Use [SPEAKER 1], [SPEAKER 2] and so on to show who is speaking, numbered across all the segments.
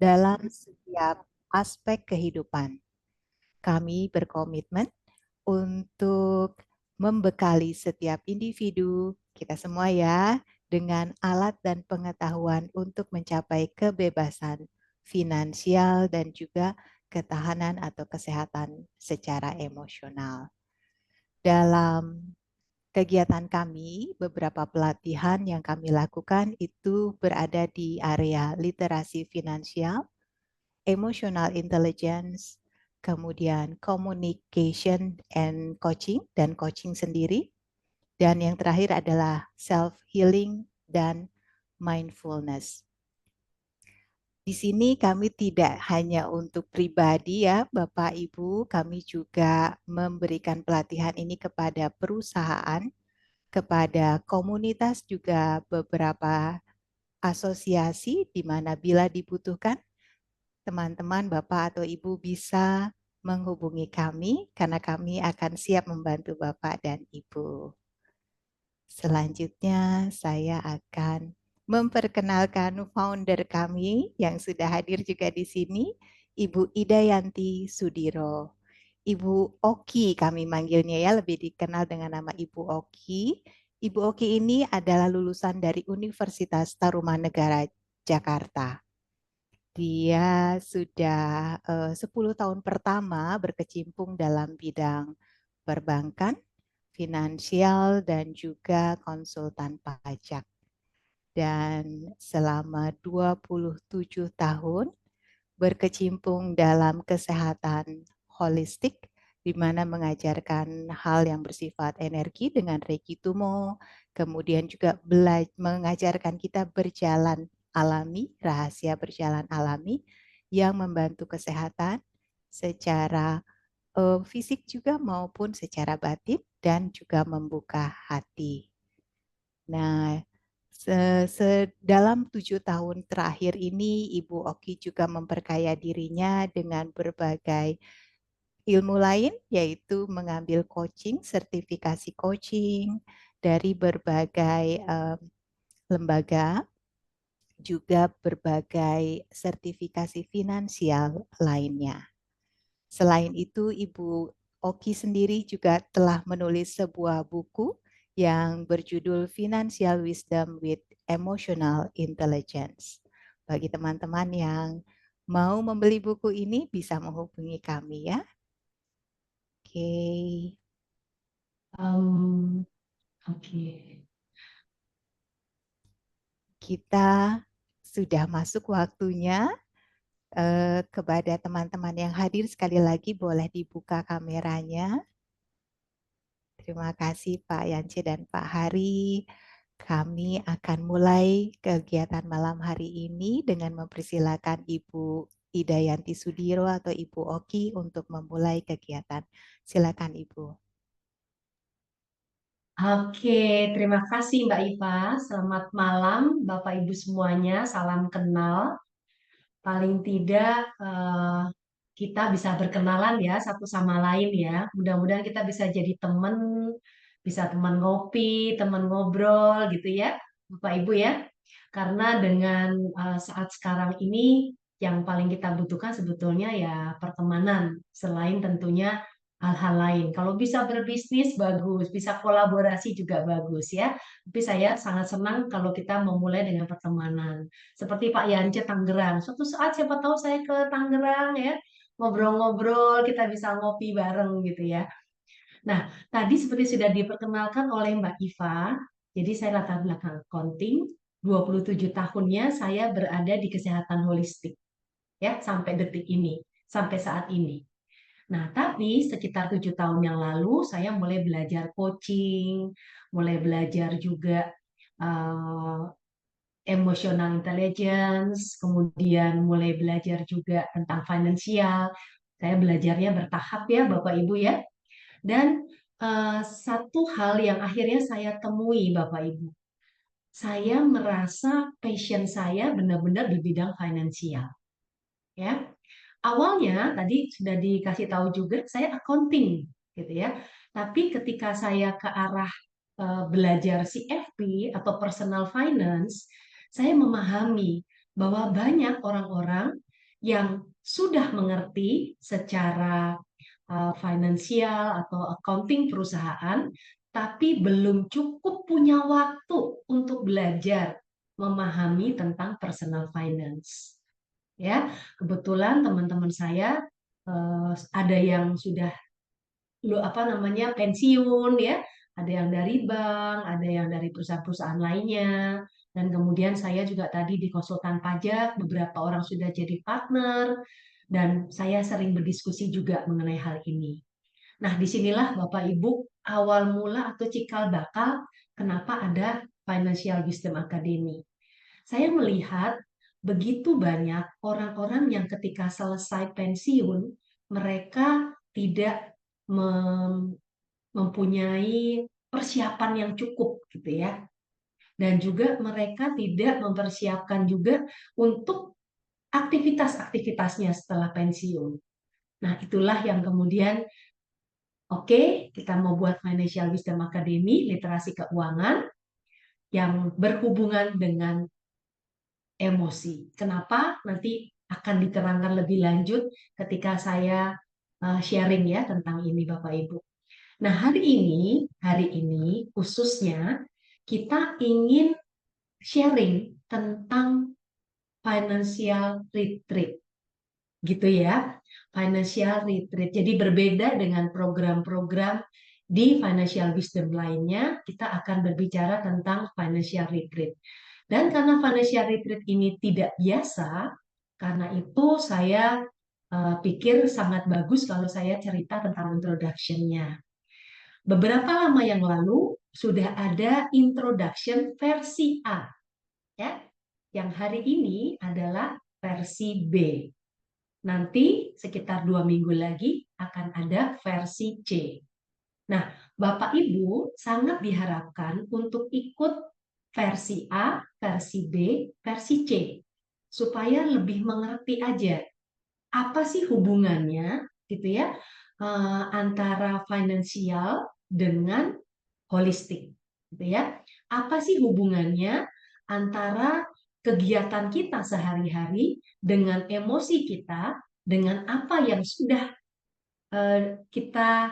[SPEAKER 1] Dalam setiap aspek kehidupan, kami berkomitmen untuk membekali setiap individu, kita semua ya, dengan alat dan pengetahuan untuk mencapai kebebasan finansial dan juga ketahanan atau kesehatan secara emosional. Dalam kegiatan kami, beberapa pelatihan yang kami lakukan itu berada di area literasi finansial, emotional intelligence, kemudian communication and coaching dan coaching sendiri, dan yang terakhir adalah self healing dan mindfulness. Di sini kami tidak hanya untuk pribadi ya Bapak Ibu, kami juga memberikan pelatihan ini kepada perusahaan, kepada komunitas juga beberapa asosiasi di mana bila dibutuhkan teman-teman, Bapak atau Ibu bisa menghubungi kami karena kami akan siap membantu Bapak dan Ibu. Selanjutnya saya akan memperkenalkan founder kami yang sudah hadir juga di sini, Ibu Idayanti Sudiro. Ibu Oki kami manggilnya ya, lebih dikenal dengan nama Ibu Oki. Ibu Oki ini adalah lulusan dari Universitas Tarumanegara, Jakarta. Dia sudah 10 tahun pertama berkecimpung dalam bidang perbankan, finansial, dan juga konsultan pajak. Dan selama 27 tahun berkecimpung dalam kesehatan holistik, di mana mengajarkan hal yang bersifat energi dengan Reiki Tumo, kemudian juga mengajarkan kita berjalan alami, rahasia berjalan alami, yang membantu kesehatan secara fisik juga maupun secara batin dan juga membuka hati. Nah, dalam 7 tahun terakhir ini, Ibu Oki juga memperkaya dirinya dengan berbagai ilmu lain, yaitu mengambil coaching, sertifikasi coaching dari berbagai lembaga, juga berbagai sertifikasi finansial lainnya. Selain itu, Ibu Oki sendiri juga telah menulis sebuah buku yang berjudul Financial Wisdom with Emotional Intelligence. Bagi teman-teman yang mau membeli buku ini bisa menghubungi kami ya. Oke. Oke. Kita sudah masuk waktunya Kepada teman-teman yang hadir, sekali lagi boleh dibuka kameranya. Terima kasih Pak Yance dan Pak Hari. Kami akan mulai kegiatan malam hari ini dengan mempersilakan Ibu Idayanti Sudiro atau Ibu Oki untuk memulai kegiatan. Silakan Ibu.
[SPEAKER 2] Oke, terima kasih Mbak Iva. Selamat malam Bapak Ibu semuanya. Salam kenal. Paling tidak kita bisa berkenalan ya satu sama lain ya. Mudah-mudahan kita bisa jadi teman, bisa teman ngopi, teman ngobrol gitu ya, Bapak Ibu ya. Karena dengan saat sekarang ini yang paling kita butuhkan sebetulnya ya pertemanan, selain tentunya hal-hal lain. Kalau bisa berbisnis bagus, bisa kolaborasi juga bagus ya. Tapi saya sangat senang kalau kita memulai dengan pertemanan. Seperti Pak Yance Tangerang. Suatu saat siapa tahu saya ke Tangerang ya, ngobrol-ngobrol, kita bisa ngopi bareng gitu ya. Nah, tadi seperti sudah diperkenalkan oleh Mbak Iva, jadi saya latar belakang accounting, 27 tahunnya saya berada di kesehatan holistik ya sampai detik ini, sampai saat ini. Nah, tapi sekitar 7 tahun yang lalu saya mulai belajar coaching, mulai belajar juga eh, emotional intelligence, kemudian mulai belajar juga tentang finansial. Saya belajarnya bertahap ya, Bapak Ibu ya. Dan satu hal yang akhirnya saya temui, Bapak Ibu, saya merasa passion saya benar-benar di bidang finansial. Ya, awalnya tadi sudah dikasih tahu juga saya accounting, gitu ya. Tapi ketika saya ke arah belajar CFP atau personal finance, saya memahami bahwa banyak orang-orang yang sudah mengerti secara finansial atau accounting perusahaan, tapi belum cukup punya waktu untuk belajar memahami tentang personal finance. Ya, kebetulan teman-teman saya ada yang sudah apa namanya pensiun ya, ada yang dari bank, ada yang dari perusahaan-perusahaan lainnya, dan kemudian saya juga tadi di konsultan pajak, beberapa orang sudah jadi partner, dan saya sering berdiskusi juga mengenai hal ini. Nah, disinilah Bapak Ibu awal mula atau cikal bakal kenapa ada Financial Wisdom Academy. Saya melihat begitu banyak orang-orang yang ketika selesai pensiun, mereka tidak mempunyai persiapan yang cukup gitu ya. Dan juga mereka tidak mempersiapkan juga untuk aktivitas-aktivitasnya setelah pensiun. Nah, itulah yang kemudian oke, kita mau buat Financial Wisdom Academy, literasi keuangan yang berhubungan dengan emosi. Kenapa? Nanti akan diterangkan lebih lanjut ketika saya sharing ya tentang ini Bapak Ibu. Nah, hari ini khususnya kita ingin sharing tentang financial retreat gitu ya. Financial retreat. Jadi berbeda dengan program-program di financial wisdom lainnya, kita akan berbicara tentang financial retreat. Dan karena financial retreat ini tidak biasa, karena itu saya pikir sangat bagus kalau saya cerita tentang introduction-nya. Beberapa lama yang lalu sudah ada introduction versi A, ya. Yang hari ini adalah versi B. Nanti sekitar 2 minggu lagi akan ada versi C. Nah, Bapak Ibu sangat diharapkan untuk ikut versi A, versi B, versi C, supaya lebih mengerti aja apa sih hubungannya, gitu ya, antara finansial dengan holistik, gitu ya. Apa sih hubungannya antara kegiatan kita sehari-hari dengan emosi kita, dengan apa yang sudah kita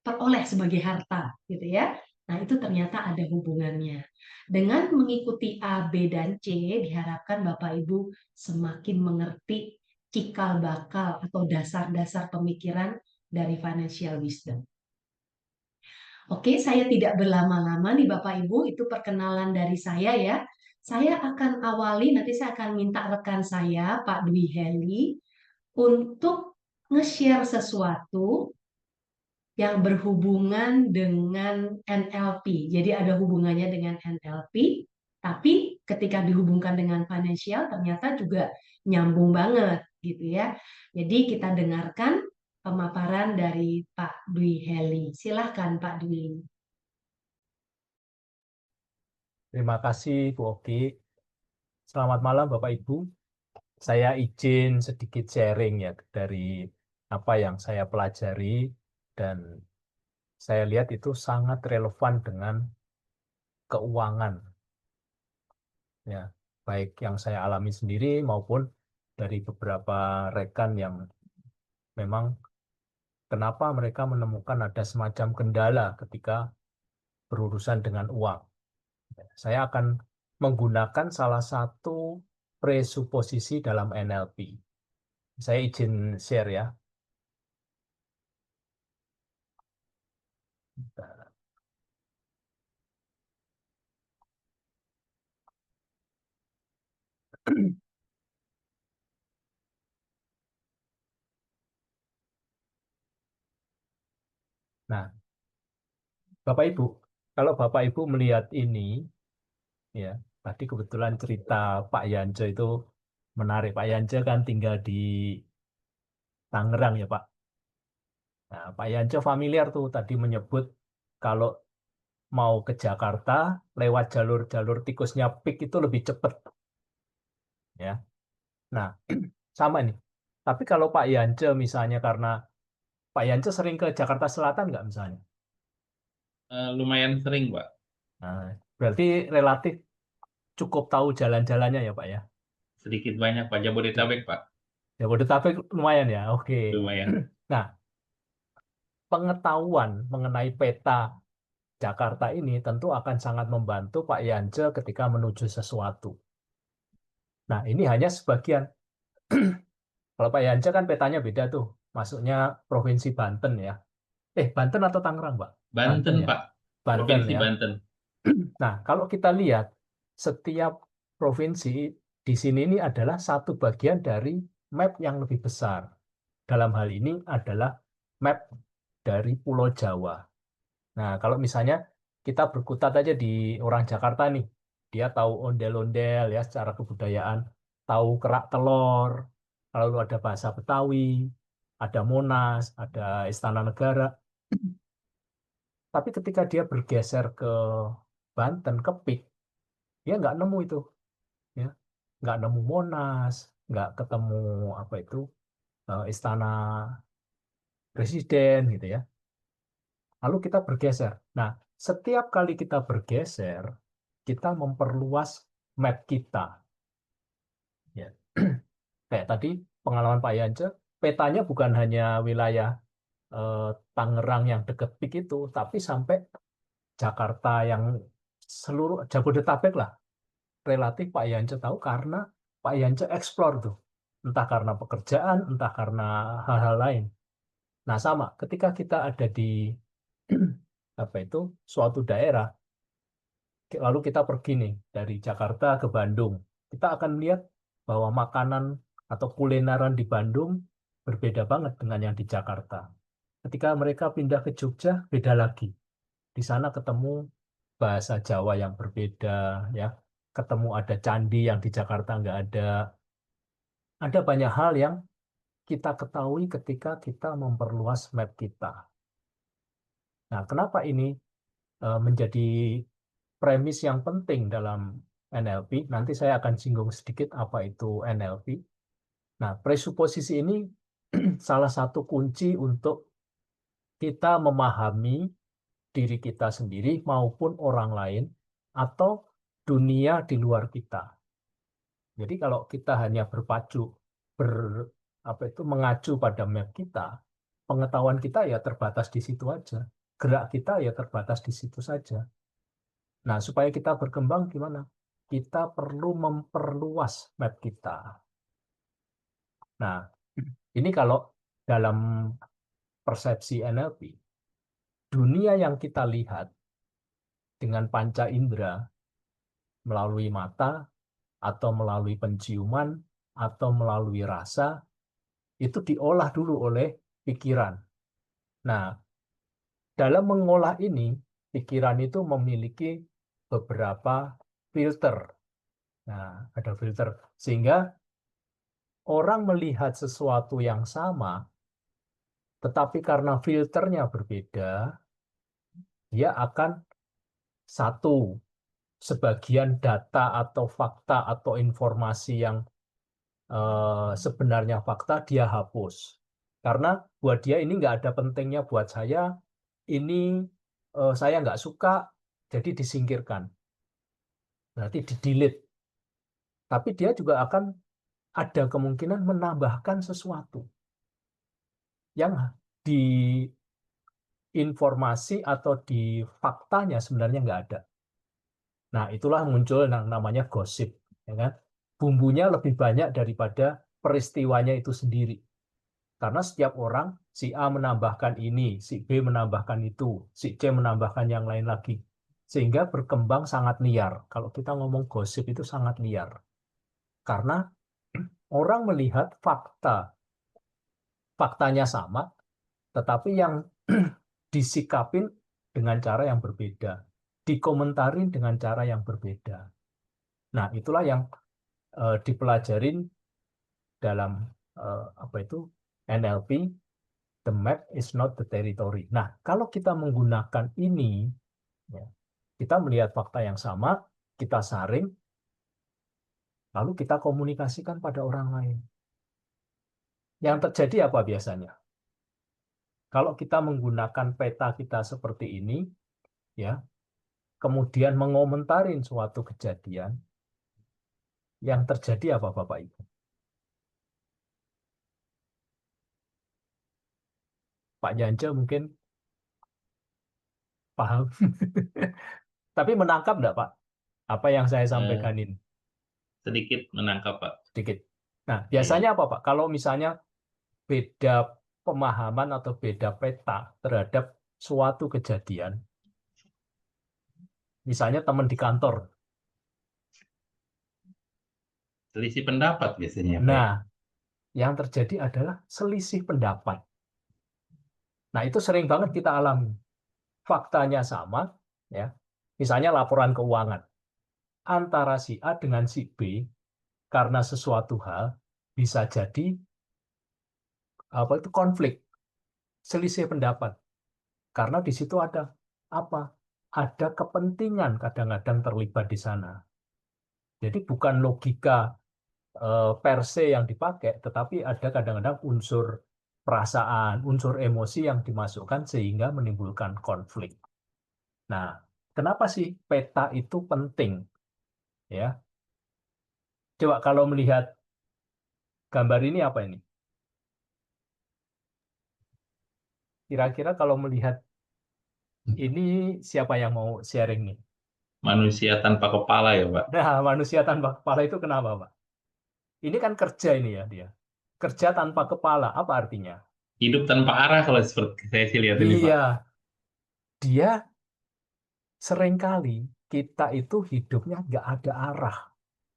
[SPEAKER 2] peroleh sebagai harta, gitu ya. Nah, itu ternyata ada hubungannya. Dengan mengikuti A, B, dan C, diharapkan Bapak Ibu semakin mengerti cikal bakal atau dasar-dasar pemikiran dari financial wisdom. Oke, saya tidak berlama-lama nih Bapak Ibu, itu perkenalan dari saya ya. Saya akan awali, nanti saya akan minta rekan saya, Pak Dwi Heli, untuk nge-share sesuatu yang berhubungan dengan NLP. Jadi ada hubungannya dengan NLP, tapi ketika dihubungkan dengan financial ternyata juga nyambung banget gitu ya. Jadi kita dengarkan pemaparan dari Pak Dwi Heli. Silahkan Pak Dwi.
[SPEAKER 3] Terima kasih Bu Oki. Selamat malam Bapak Ibu. Saya izin sedikit sharing ya dari apa yang saya pelajari dan saya lihat itu sangat relevan dengan keuangan ya, baik yang saya alami sendiri maupun dari beberapa rekan yang memang kenapa mereka menemukan ada semacam kendala ketika berurusan dengan uang. Saya akan menggunakan salah satu presuposisi dalam NLP. Saya izin share ya. Nah, Bapak Ibu, kalau Bapak Ibu melihat ini, ya, tadi kebetulan cerita Pak Yanco itu menarik. Pak Yanco kan tinggal di Tangerang ya Pak. Nah, Pak Yanco familiar tuh tadi menyebut kalau mau ke Jakarta lewat jalur-jalur tikusnya Pik itu lebih cepat, ya. Nah, sama nih. Tapi kalau Pak Yance misalnya karena Pak Yance sering ke Jakarta Selatan nggak misalnya?
[SPEAKER 4] Lumayan sering, Pak.
[SPEAKER 3] Nah, berarti relatif cukup tahu jalan-jalannya ya Pak ya.
[SPEAKER 4] Sedikit banyak, Pak. Jabodetabek, Pak.
[SPEAKER 3] Jabodetabek lumayan ya, oke.
[SPEAKER 4] Lumayan.
[SPEAKER 3] Nah, pengetahuan mengenai peta Jakarta ini tentu akan sangat membantu Pak Yance ketika menuju sesuatu. Nah, ini hanya sebagian. Kalau Pak Yance kan petanya beda tuh, masuknya Provinsi Banten ya. Banten atau Tangerang, Pak?
[SPEAKER 4] Banten,
[SPEAKER 3] Ya.
[SPEAKER 4] Pak.
[SPEAKER 3] Banten
[SPEAKER 4] Provinsi
[SPEAKER 3] ya.
[SPEAKER 4] Banten.
[SPEAKER 3] Nah, kalau kita lihat setiap provinsi di sini ini adalah satu bagian dari map yang lebih besar. Dalam hal ini adalah map dari Pulau Jawa. Nah, kalau misalnya kita berkutat aja di orang Jakarta nih, dia tahu ondel-ondel ya secara kebudayaan, tahu kerak telur, lalu ada bahasa Betawi, ada Monas, ada Istana Negara. Tapi ketika dia bergeser ke Banten, ke Pik, dia nggak nemu itu, ya, nggak nemu Monas, nggak ketemu apa itu Istana Presiden gitu ya. Lalu kita bergeser. Nah, setiap kali kita bergeser, kita memperluas map kita. Ya. Kayak tadi pengalaman Pak Yance, petanya bukan hanya wilayah eh, Tangerang yang deket Pik itu, tapi sampai Jakarta yang seluruh Jabodetabek lah. Relatif Pak Yance tahu karena Pak Yance explore tuh. Entah karena pekerjaan, entah karena hal-hal lain. Nah, sama ketika kita ada di apa itu suatu daerah, lalu kita pergi nih dari Jakarta ke Bandung, kita akan lihat bahwa makanan atau kulineran di Bandung berbeda banget dengan yang di Jakarta. Ketika mereka pindah ke Jogja, beda lagi. Di sana ketemu bahasa Jawa yang berbeda, ya. Ketemu ada candi yang di Jakarta nggak ada. Ada banyak hal yang kita ketahui ketika kita memperluas map kita. Nah, kenapa ini menjadi premis yang penting dalam NLP? Nanti saya akan singgung sedikit apa itu NLP. Nah, presuposisi ini salah satu kunci untuk kita memahami diri kita sendiri maupun orang lain atau dunia di luar kita. Jadi kalau kita hanya berpacu ber apa itu mengacu pada map kita, pengetahuan kita ya terbatas di situ aja. Gerak kita ya terbatas di situ saja. Nah, supaya kita berkembang gimana? Kita perlu memperluas map kita. Nah, ini kalau dalam persepsi NLP, dunia yang kita lihat dengan panca indera melalui mata atau melalui penciuman atau melalui rasa itu diolah dulu oleh pikiran. Nah, dalam mengolah ini, pikiran itu memiliki beberapa filter. Nah, ada filter. Sehingga orang melihat sesuatu yang sama, tetapi karena filternya berbeda, dia akan satu, sebagian data atau fakta atau informasi yang sebenarnya fakta dia hapus. Karena buat dia ini nggak ada pentingnya buat saya, ini saya nggak suka, jadi disingkirkan. Berarti di-delete. Tapi dia juga akan ada kemungkinan menambahkan sesuatu yang di informasi atau di faktanya sebenarnya nggak ada. Nah, itulah muncul yang namanya gosip, ya kan? Bumbunya lebih banyak daripada peristiwanya itu sendiri. Karena setiap orang, si A menambahkan ini, si B menambahkan itu, si C menambahkan yang lain lagi. Sehingga berkembang sangat liar. Kalau kita ngomong gosip itu sangat liar. Karena orang melihat fakta, faktanya sama, tetapi yang disikapin dengan cara yang berbeda, dikomentarin dengan cara yang berbeda. Nah, itulah yang dipelajarin dalam apa itu NLP, the map is not the territory. Nah, kalau kita menggunakan ini, ya, kita melihat fakta yang sama, kita saring, lalu kita komunikasikan pada orang lain. Yang terjadi apa biasanya? Kalau kita menggunakan peta kita seperti ini, ya, kemudian mengomentarin suatu kejadian, yang terjadi apa Bapak Ibu? Pak Janja mungkin paham. Tapi menangkap enggak, Pak? Apa yang saya
[SPEAKER 4] Eh,
[SPEAKER 3] sampaikan ini?
[SPEAKER 4] sedikit menangkap, Pak.
[SPEAKER 3] Sedikit. Nah,
[SPEAKER 4] Iya.
[SPEAKER 3] biasanya apa, Pak? Kalau misalnya beda pemahaman atau beda peta terhadap suatu kejadian, misalnya teman di kantor.
[SPEAKER 4] Selisih pendapat biasanya, Pak.
[SPEAKER 3] Nah, yang terjadi adalah selisih pendapat. Nah, itu sering banget kita alami. Faktanya sama, ya. Misalnya laporan keuangan antara si A dengan si B karena sesuatu hal bisa jadi apa itu konflik, selisih pendapat. Karena di situ ada apa? Ada kepentingan kadang-kadang terlibat di sana. Jadi bukan logika per se yang dipakai, tetapi ada kadang-kadang unsur perasaan, unsur emosi yang dimasukkan sehingga menimbulkan konflik. Nah, kenapa sih peta itu penting? Ya, coba kalau melihat gambar ini apa ini? Kira-kira kalau melihat ini siapa yang mau sharing nih?
[SPEAKER 4] Manusia tanpa kepala ya, Pak.
[SPEAKER 3] Nah, manusia tanpa kepala itu kenapa, Pak? Ini kan kerja ini ya dia. Kerja tanpa kepala, apa artinya?
[SPEAKER 4] Hidup tanpa arah kalau seperti saya sih lihat ini, Pak.
[SPEAKER 3] Iya, dia seringkali kita itu hidupnya nggak ada arah.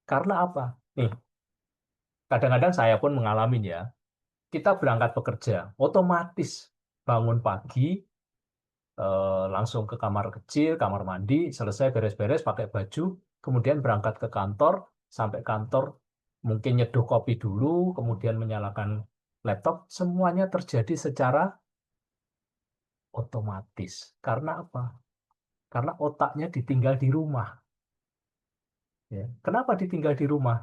[SPEAKER 3] Karena apa? Nih, kadang-kadang saya pun mengalami ya. Kita berangkat bekerja, otomatis bangun pagi, langsung ke kamar kecil, kamar mandi, selesai beres-beres, pakai baju, kemudian berangkat ke kantor, sampai kantor mungkin nyeduh kopi dulu, kemudian menyalakan laptop, semuanya terjadi secara otomatis. Karena apa? Karena otaknya ditinggal di rumah. Ya. Kenapa ditinggal di rumah?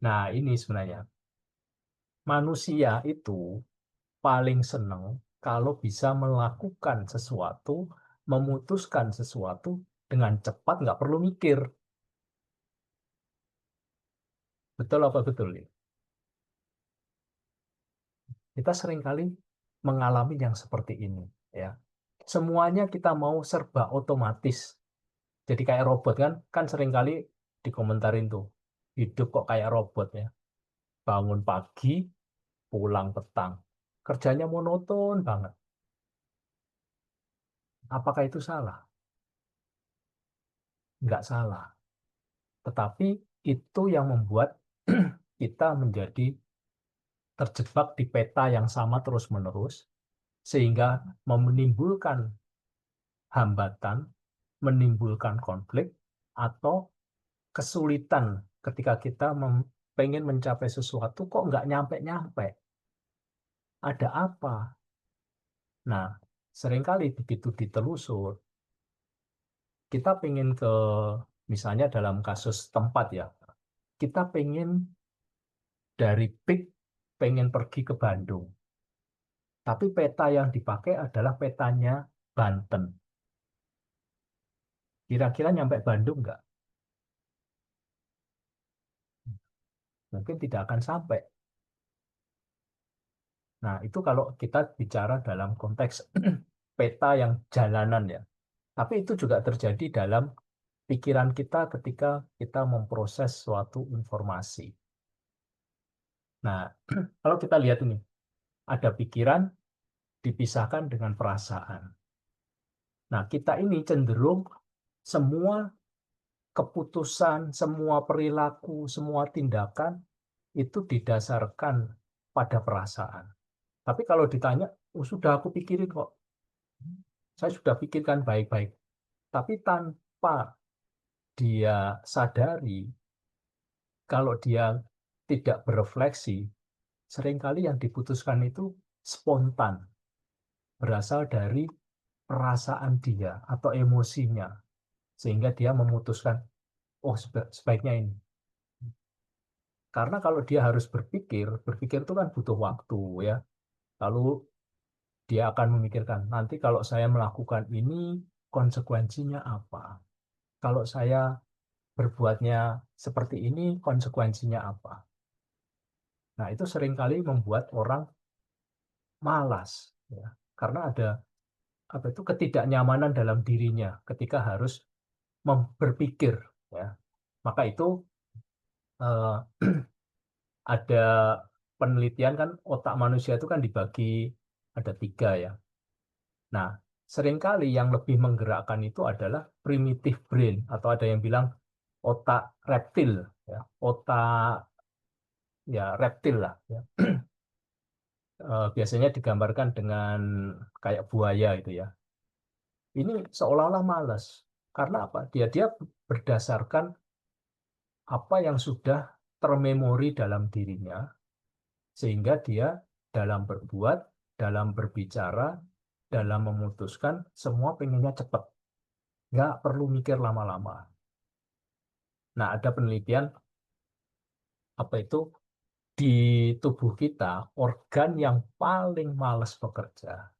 [SPEAKER 3] Nah, ini sebenarnya. Manusia itu paling senang kalau bisa melakukan sesuatu, memutuskan sesuatu dengan cepat, nggak perlu mikir. Betul apa betul ya? Kita seringkali mengalami yang seperti ini. Ya. Semuanya kita mau serba otomatis. Jadi kayak robot kan? Kan seringkali dikomentarin tuh. Hidup kok kayak robot ya. Bangun pagi, pulang petang. Kerjanya monoton banget. Apakah itu salah? Nggak salah. Tetapi itu yang membuat kita menjadi terjebak di peta yang sama terus-menerus, sehingga menimbulkan hambatan, menimbulkan konflik, atau kesulitan ketika kita pengen mencapai sesuatu kok nggak nyampe-nyampe. Ada apa? Nah, seringkali begitu ditelusur, kita pengen ke, misalnya dalam kasus tempat ya, kita pengen dari Pik pengen pergi ke Bandung. Tapi peta yang dipakai adalah petanya Banten. Kira-kira nyampe Bandung nggak? Mungkin tidak akan sampai. Nah, itu kalau kita bicara dalam konteks peta yang jalanan ya. Tapi itu juga terjadi dalam pikiran kita ketika kita memproses suatu informasi. Nah, kalau kita lihat ini, ada pikiran dipisahkan dengan perasaan. Nah, kita ini cenderung semua keputusan, semua perilaku, semua tindakan itu didasarkan pada perasaan. Tapi kalau ditanya, oh, sudah aku pikirin kok. Saya sudah pikirkan baik-baik. Tapi tanpa dia sadari, kalau dia tidak berefleksi, seringkali yang diputuskan itu spontan, berasal dari perasaan dia atau emosinya, sehingga dia memutuskan, oh sebaiknya ini. Karena kalau dia harus berpikir itu kan butuh waktu ya. Lalu dia akan memikirkan, nanti kalau saya melakukan ini, konsekuensinya apa? Kalau saya berbuatnya seperti ini, konsekuensinya apa? Nah, itu seringkali membuat orang malas, ya. Karena ada apa itu ketidaknyamanan dalam dirinya ketika harus berpikir, ya. Maka itu eh, ada penelitian kan otak manusia itu kan dibagi ada 3 ya. Nah, seringkali yang lebih menggerakkan itu adalah primitive brain atau ada yang bilang otak reptil, ya. Otak ya reptil lah, ya. Biasanya digambarkan dengan kayak buaya itu ya. Ini seolah-olah malas. Karena apa? Dia berdasarkan apa yang sudah termemori dalam dirinya, sehingga dia dalam berbuat, dalam berbicara, dalam memutuskan, semua pengennya cepat. Nggak perlu mikir lama-lama. Nah, ada penelitian, apa itu, di tubuh kita, organ yang paling malas bekerja,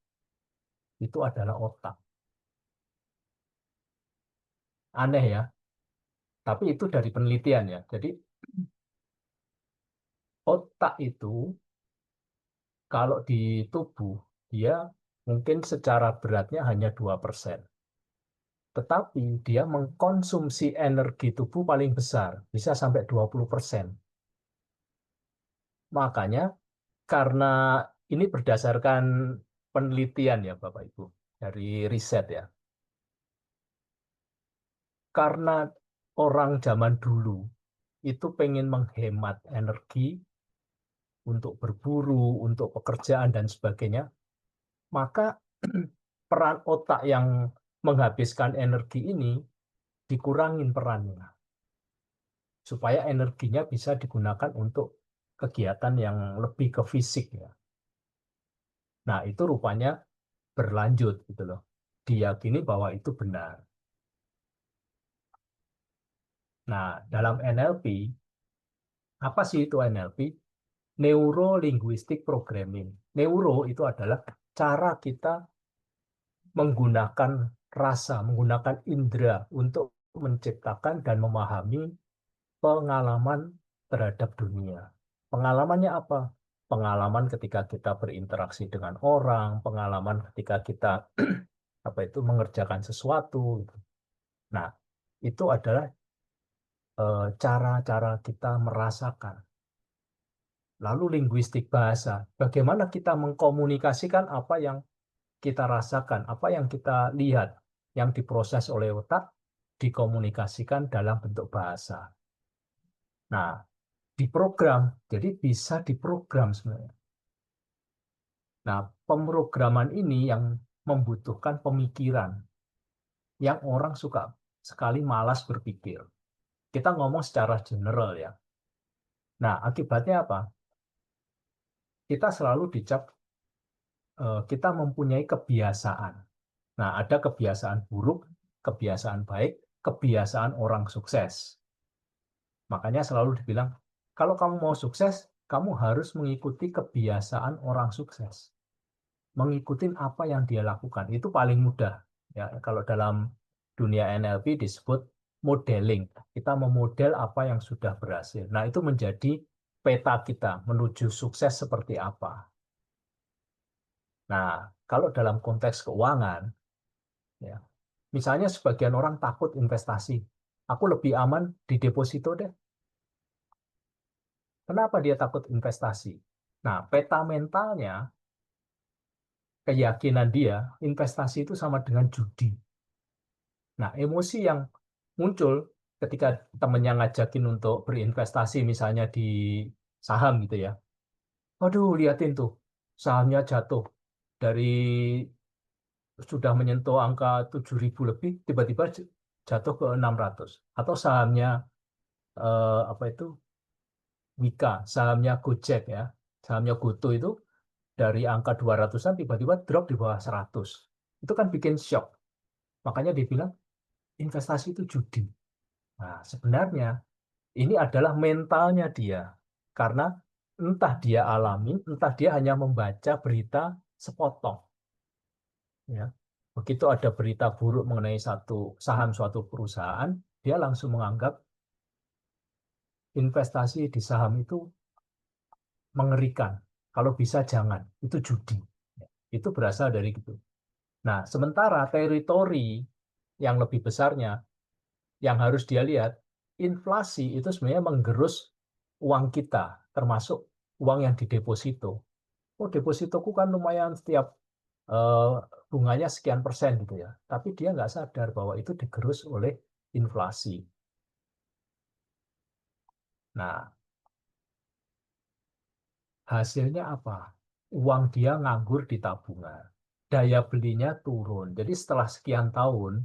[SPEAKER 3] itu adalah otak. Aneh ya, tapi itu dari penelitian ya. Jadi, otak itu, kalau di tubuh, dia mungkin secara beratnya hanya 2%. Tetapi dia mengkonsumsi energi tubuh paling besar, bisa sampai 20%. Makanya, karena ini berdasarkan penelitian ya Bapak Ibu, dari riset ya. Karena orang zaman dulu itu pengen menghemat energi untuk berburu, untuk pekerjaan dan sebagainya, maka peran otak yang menghabiskan energi ini dikurangin perannya, supaya energinya bisa digunakan untuk kegiatan yang lebih ke fisik ya. Nah, itu rupanya berlanjut gitu loh. Diyakini bahwa itu benar. Nah, dalam NLP, apa sih itu NLP? Neuro Linguistic Programming. Neuro itu adalah cara kita menggunakan rasa, menggunakan indera untuk menciptakan dan memahami pengalaman terhadap dunia. Pengalamannya apa? Pengalaman ketika kita berinteraksi dengan orang, pengalaman ketika kita apa itu mengerjakan sesuatu. Nah, itu adalah cara-cara kita merasakan. Lalu linguistik bahasa, bagaimana kita mengkomunikasikan apa yang kita rasakan, apa yang kita lihat, yang diproses oleh otak, dikomunikasikan dalam bentuk bahasa. Nah, diprogram. Jadi bisa diprogram sebenarnya. Nah, pemrograman ini yang membutuhkan pemikiran, yang orang suka sekali malas berpikir. Kita ngomong secara general ya. Nah, akibatnya apa? Kita selalu dicap kita mempunyai kebiasaan. Nah, ada kebiasaan buruk, kebiasaan baik, kebiasaan orang sukses. Makanya selalu dibilang, kalau kamu mau sukses, kamu harus mengikuti kebiasaan orang sukses. Mengikuti apa yang dia lakukan. Itu paling mudah. Ya, kalau dalam dunia NLP disebut modeling. Kita memodel apa yang sudah berhasil. Nah, itu menjadi peta kita menuju sukses seperti apa. Nah, kalau dalam konteks keuangan, ya, misalnya sebagian orang takut investasi. Aku lebih aman di deposito deh. Kenapa dia takut investasi? Nah, peta mentalnya, keyakinan dia, investasi itu sama dengan judi. Nah, emosi yang muncul ketika temennya ngajakin untuk berinvestasi, misalnya di saham gitu ya. Aduh, liatin tuh, sahamnya jatuh dari sudah menyentuh angka 7.000 lebih, tiba-tiba jatuh ke 600. Atau sahamnya apa itu Wika, sahamnya Gojek ya, sahamnya Goto itu dari angka 200-an tiba-tiba drop di bawah 100. Itu kan bikin shock. Makanya dibilang investasi itu judi. Nah, sebenarnya ini adalah mentalnya dia. Karena entah dia alami, entah dia hanya membaca berita sepotong. Ya. Begitu ada berita buruk mengenai satu saham suatu perusahaan, dia langsung menganggap investasi di saham itu mengerikan. Kalau bisa jangan, itu judi. Itu berasal dari itu. Nah, sementara teritori yang lebih besarnya, yang harus dia lihat, inflasi itu sebenarnya menggerus uang kita, termasuk uang yang dideposito. Oh, depositoku kan lumayan setiap eh, bunganya sekian persen gitu ya. Tapi dia nggak sadar bahwa itu digerus oleh inflasi. Nah, hasilnya apa? Uang dia nganggur di tabungan. Daya belinya turun. Jadi setelah sekian tahun,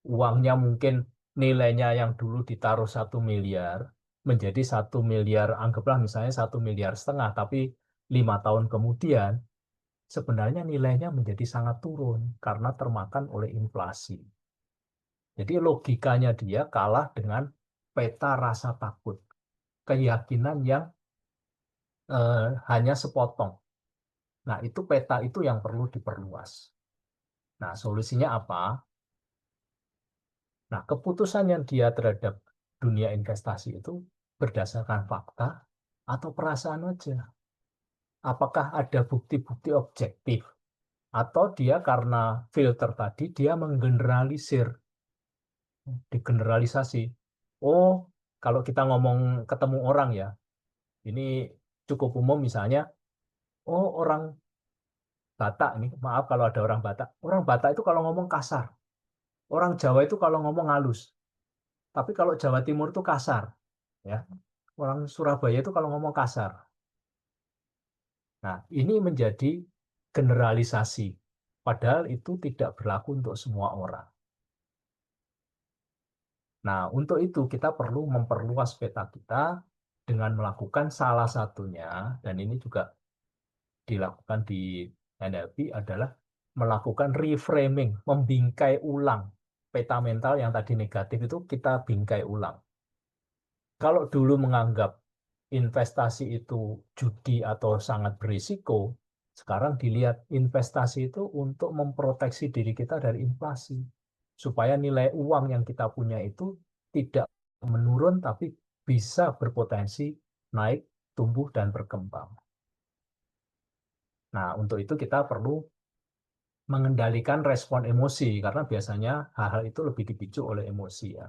[SPEAKER 3] uangnya mungkin nilainya yang dulu ditaruh 1 miliar, menjadi 1 miliar, anggaplah misalnya 1,5 miliar, tapi 5 tahun kemudian, sebenarnya nilainya menjadi sangat turun karena termakan oleh inflasi. Jadi logikanya dia kalah dengan peta rasa takut, keyakinan yang hanya sepotong. Nah, itu peta itu yang perlu diperluas. Nah, solusinya apa? Nah, keputusan yang dia terhadap dunia investasi itu berdasarkan fakta atau perasaan aja. Apakah ada bukti-bukti objektif? Atau dia karena filter tadi, dia menggeneralisir, digeneralisasi. Oh, kalau kita ngomong ketemu orang ya, ini cukup umum misalnya, oh orang Batak ini, maaf kalau ada orang Batak. Orang Batak itu kalau ngomong kasar. Orang Jawa itu kalau ngomong halus. Tapi kalau Jawa Timur itu kasar. Ya. Orang Surabaya itu kalau ngomong kasar. Nah, ini menjadi generalisasi. Padahal itu tidak berlaku untuk semua orang. Nah, untuk itu kita perlu memperluas peta kita dengan melakukan salah satunya, dan ini juga dilakukan di NLP adalah melakukan reframing, membingkai ulang peta mental yang tadi negatif itu kita bingkai ulang. Kalau dulu menganggap investasi itu judi atau sangat berisiko, sekarang dilihat investasi itu untuk memproteksi diri kita dari inflasi. Supaya nilai uang yang kita punya itu tidak menurun, tapi bisa berpotensi naik, tumbuh, dan berkembang. Nah, untuk itu kita perlu mengendalikan respon emosi, karena biasanya hal-hal itu lebih dipicu oleh emosi ya.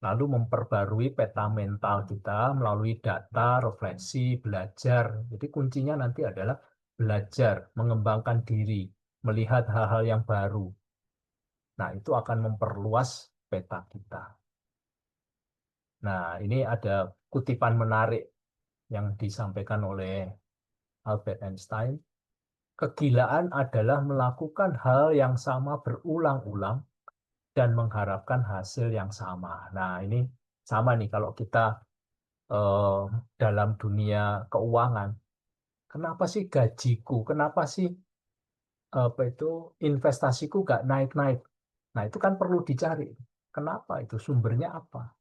[SPEAKER 3] Lalu memperbarui peta mental kita melalui data, refleksi, belajar. Jadi kuncinya nanti adalah belajar, mengembangkan diri, melihat hal-hal yang baru. Nah, itu akan memperluas peta kita. Nah, ini ada kutipan menarik yang disampaikan oleh Albert Einstein, kegilaan adalah melakukan hal yang sama berulang-ulang dan mengharapkan hasil yang sama. Nah, ini sama nih kalau kita dalam dunia keuangan. Kenapa sih gajiku? Kenapa sih investasiku nggak naik-naik? Nah, itu kan perlu dicari. Kenapa itu? Sumbernya apa?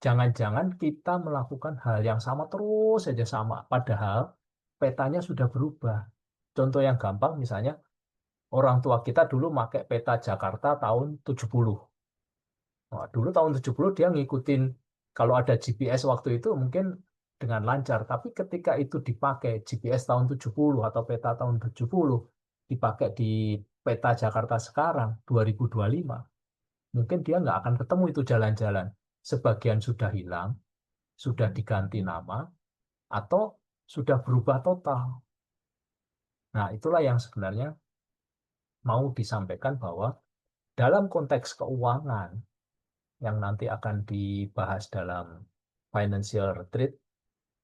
[SPEAKER 3] Jangan-jangan kita melakukan hal yang sama terus saja sama, padahal petanya sudah berubah. Contoh yang gampang misalnya, orang tua kita dulu pakai peta Jakarta tahun 70. Nah, dulu tahun 70 dia ngikutin, kalau ada GPS waktu itu mungkin dengan lancar, tapi ketika itu dipakai GPS tahun 70 atau peta tahun 70, dipakai di peta Jakarta sekarang 2025, mungkin dia nggak akan ketemu itu jalan-jalan. Sebagian sudah hilang, sudah diganti nama, atau sudah berubah total. Nah, itulah yang sebenarnya mau disampaikan bahwa dalam konteks keuangan yang nanti akan dibahas dalam financial retreat,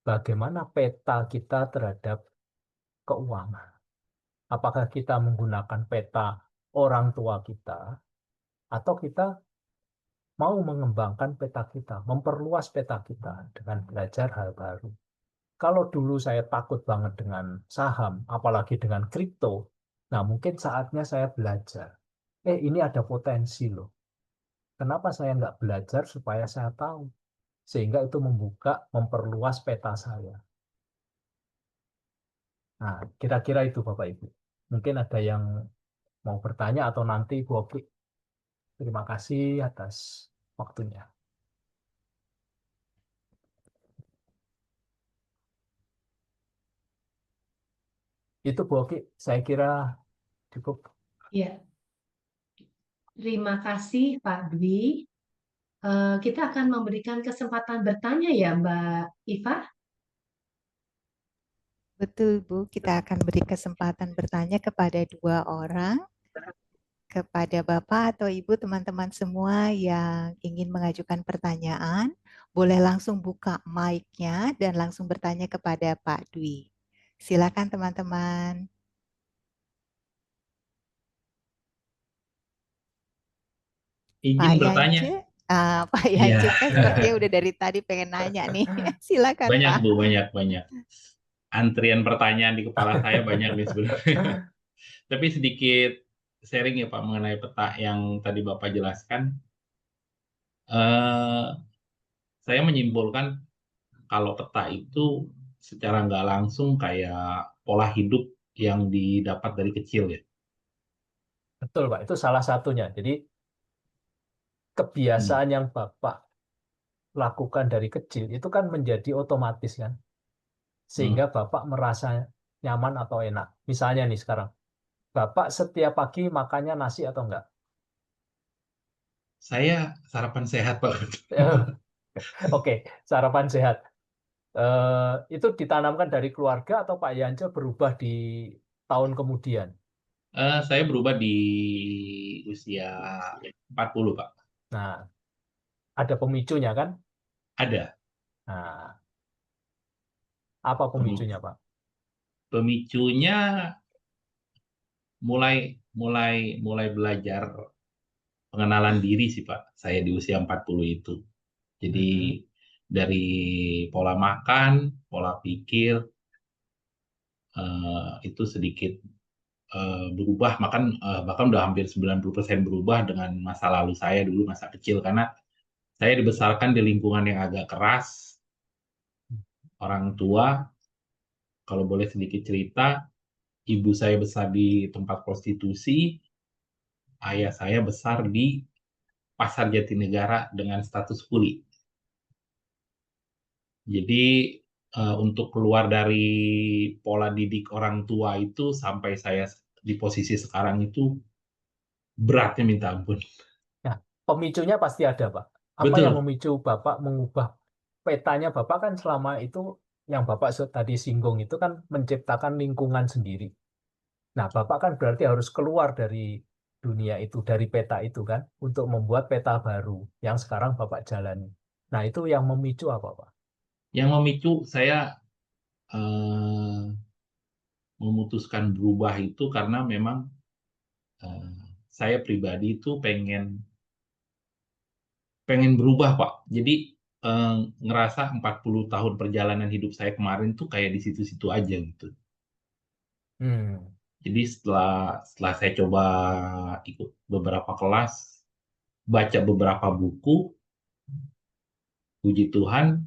[SPEAKER 3] bagaimana peta kita terhadap keuangan. Apakah kita menggunakan peta orang tua kita, atau kita mau mengembangkan peta kita, memperluas peta kita dengan belajar hal baru. Kalau dulu saya takut banget dengan saham, apalagi dengan kripto, nah mungkin saatnya saya belajar. Ini ada potensi loh. Kenapa saya nggak belajar supaya saya tahu? Sehingga itu memperluas peta saya. Nah, kira-kira itu Bapak Ibu. Mungkin ada yang mau bertanya atau nanti Bu Oki. Terima kasih atas waktunya. Itu Bu Oki, saya kira cukup.
[SPEAKER 2] Ya, terima kasih Pak Dwi. Kita akan memberikan kesempatan bertanya ya Mbak Iva.
[SPEAKER 1] Betul, Bu. Kita akan beri kesempatan bertanya kepada 2 orang, kepada Bapak atau Ibu, teman-teman semua yang ingin mengajukan pertanyaan, boleh langsung buka mic-nya dan langsung bertanya kepada Pak Dwi. Silakan teman-teman. Pak
[SPEAKER 4] Izin bertanya.
[SPEAKER 1] Yance, Pak
[SPEAKER 4] Iya.
[SPEAKER 1] Yance kan sepertinya udah dari tadi pengen nanya nih. Silakan
[SPEAKER 4] Banyak
[SPEAKER 1] Pak.
[SPEAKER 4] Bu, banyak. Antrian pertanyaan di kepala saya banyak nih sebenarnya. Tapi sedikit sharing ya Pak mengenai peta yang tadi Bapak jelaskan. Eh, saya menyimpulkan kalau peta itu secara nggak langsung kayak pola hidup yang didapat dari kecil ya.
[SPEAKER 3] Betul Pak, itu salah satunya. Jadi kebiasaan yang Bapak lakukan dari kecil itu kan menjadi otomatis kan. Sehingga Bapak merasa nyaman atau enak. Misalnya nih sekarang, Bapak setiap pagi makannya nasi atau enggak?
[SPEAKER 4] Saya sarapan sehat Pak.
[SPEAKER 3] Oke, sarapan sehat. Itu ditanamkan dari keluarga atau Pak Yance berubah di tahun kemudian?
[SPEAKER 4] Saya berubah di usia 40 Pak.
[SPEAKER 3] Nah, ada pemicunya kan?
[SPEAKER 4] Ada.
[SPEAKER 3] Nah, apa pemicunya Pak?
[SPEAKER 4] Pemicunya mulai belajar pengenalan diri sih Pak. Saya di usia 40 itu. Jadi dari pola makan, pola pikir itu sedikit berubah, bahkan udah hampir 90% berubah dengan masa lalu saya dulu masa kecil, karena saya dibesarkan di lingkungan yang agak keras. Orang tua, kalau boleh sedikit cerita, ibu saya besar di tempat prostitusi, ayah saya besar di Pasar Jatinegara dengan status kuli. Jadi untuk keluar dari pola didik orang tua itu sampai saya di posisi sekarang itu beratnya minta ampun.
[SPEAKER 3] Nah, pemicunya pasti ada Pak. Apa yang
[SPEAKER 4] Betul.
[SPEAKER 3] memicu Bapak mengubah petanya? Bapak kan selama itu yang Bapak tadi singgung itu kan menciptakan lingkungan sendiri. Nah, Bapak kan berarti harus keluar dari dunia itu, dari peta itu kan, untuk membuat peta baru yang sekarang Bapak jalani. Nah, itu yang memicu apa Pak?
[SPEAKER 4] Yang memicu saya memutuskan berubah itu karena memang saya pribadi itu pengen berubah, Pak. Jadi ngerasa 40 tahun perjalanan hidup saya kemarin tuh kayak di situ-situ aja gitu. Jadi setelah saya coba ikut beberapa kelas, baca beberapa buku, puji Tuhan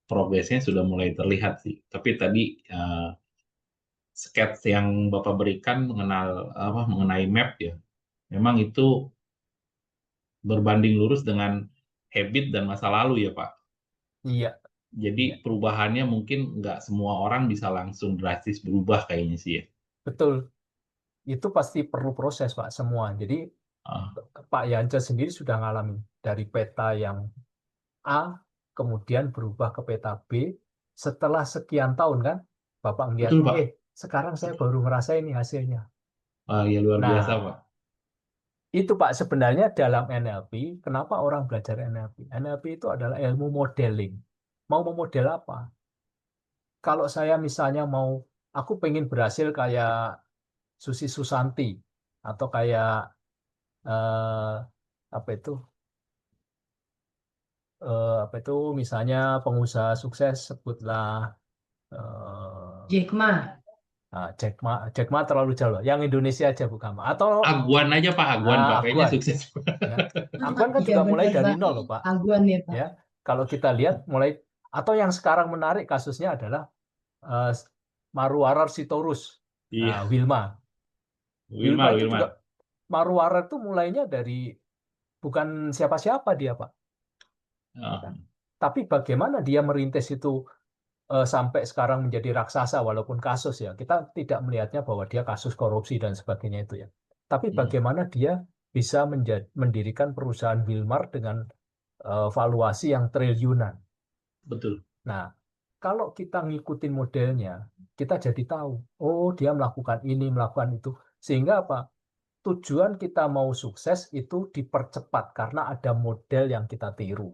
[SPEAKER 4] progresnya sudah mulai terlihat sih. Tapi tadi sketch yang Bapak berikan mengenai map ya, memang itu berbanding lurus dengan habit dan masa lalu ya Pak.
[SPEAKER 3] Iya,
[SPEAKER 4] Jadi
[SPEAKER 3] iya,
[SPEAKER 4] perubahannya mungkin nggak semua orang bisa langsung drastis berubah kayaknya sih ya.
[SPEAKER 3] betul. Itu pasti perlu proses, Pak, semua. Jadi
[SPEAKER 4] Ah,
[SPEAKER 3] Pak Yance sendiri sudah ngalamin dari peta yang A, kemudian berubah ke peta B. Setelah sekian tahun kan, Bapak ngeliat,
[SPEAKER 4] betul Pak.
[SPEAKER 3] sekarang saya baru ngerasain ini hasilnya.
[SPEAKER 4] Ah, ya luar biasa
[SPEAKER 3] Nah,
[SPEAKER 4] Pak.
[SPEAKER 3] itu Pak sebenarnya dalam NLP, kenapa orang belajar NLP? NLP itu adalah ilmu modeling. Mau memodel apa? Kalau saya misalnya aku pengen berhasil kayak Susi Susanti, atau kayak eh, apa itu misalnya pengusaha sukses sebutlah
[SPEAKER 2] Jack Ma.
[SPEAKER 3] Jack Ma. Jack Ma terlalu jauh loh. Yang Indonesia aja bukan Pak. Atau
[SPEAKER 4] Aguan aja Pak, Aguan Pak. Kayaknya
[SPEAKER 3] Aguan,
[SPEAKER 4] sukses.
[SPEAKER 3] ya. Aguan kan
[SPEAKER 2] Iya
[SPEAKER 3] juga mulai
[SPEAKER 2] benar
[SPEAKER 3] dari
[SPEAKER 2] Pak.
[SPEAKER 3] nol loh Pak.
[SPEAKER 2] Aguan ya Pak.
[SPEAKER 3] Ya, kalau kita lihat mulai atau yang sekarang menarik kasusnya adalah eh, Maruarar Sitorus,
[SPEAKER 4] Iya,
[SPEAKER 3] Wilma. Wilma
[SPEAKER 4] Wilmar,
[SPEAKER 3] itu juga
[SPEAKER 4] Wilmar.
[SPEAKER 3] Maruarar itu mulainya dari bukan siapa-siapa dia Pak. Ya
[SPEAKER 4] Ah,
[SPEAKER 3] kan? Tapi bagaimana dia merintis itu sampai sekarang menjadi raksasa walaupun kasus ya. Kita tidak melihatnya bahwa dia kasus korupsi dan sebagainya itu ya. Tapi
[SPEAKER 4] mm,
[SPEAKER 3] bagaimana dia bisa mendirikan perusahaan Wilmar dengan valuasi yang triliunan.
[SPEAKER 4] betul,
[SPEAKER 3] Nah, kalau kita ngikutin modelnya, kita jadi tahu, oh dia melakukan ini, melakukan itu. Sehingga apa? Tujuan kita mau sukses itu dipercepat karena ada model yang kita tiru.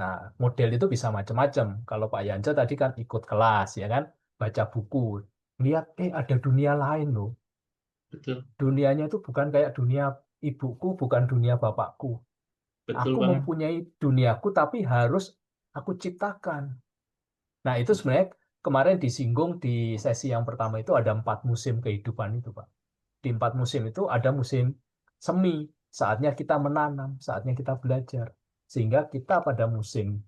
[SPEAKER 3] Nah, model itu bisa macam-macam. Kalau Pak Yance tadi kan ikut kelas, ya kan, baca buku, lihat, ada dunia lain loh.
[SPEAKER 4] betul,
[SPEAKER 3] Dunianya itu bukan kayak dunia ibuku, bukan dunia bapakku.
[SPEAKER 4] betul
[SPEAKER 3] Aku
[SPEAKER 4] banget.
[SPEAKER 3] mempunyai duniaku, tapi harus aku ciptakan. Nah, itu sebenarnya kemarin disinggung di sesi yang pertama itu ada 4 musim kehidupan itu, Pak. Di 4 musim itu ada musim semi, saatnya kita menanam, saatnya kita belajar. Sehingga kita pada musim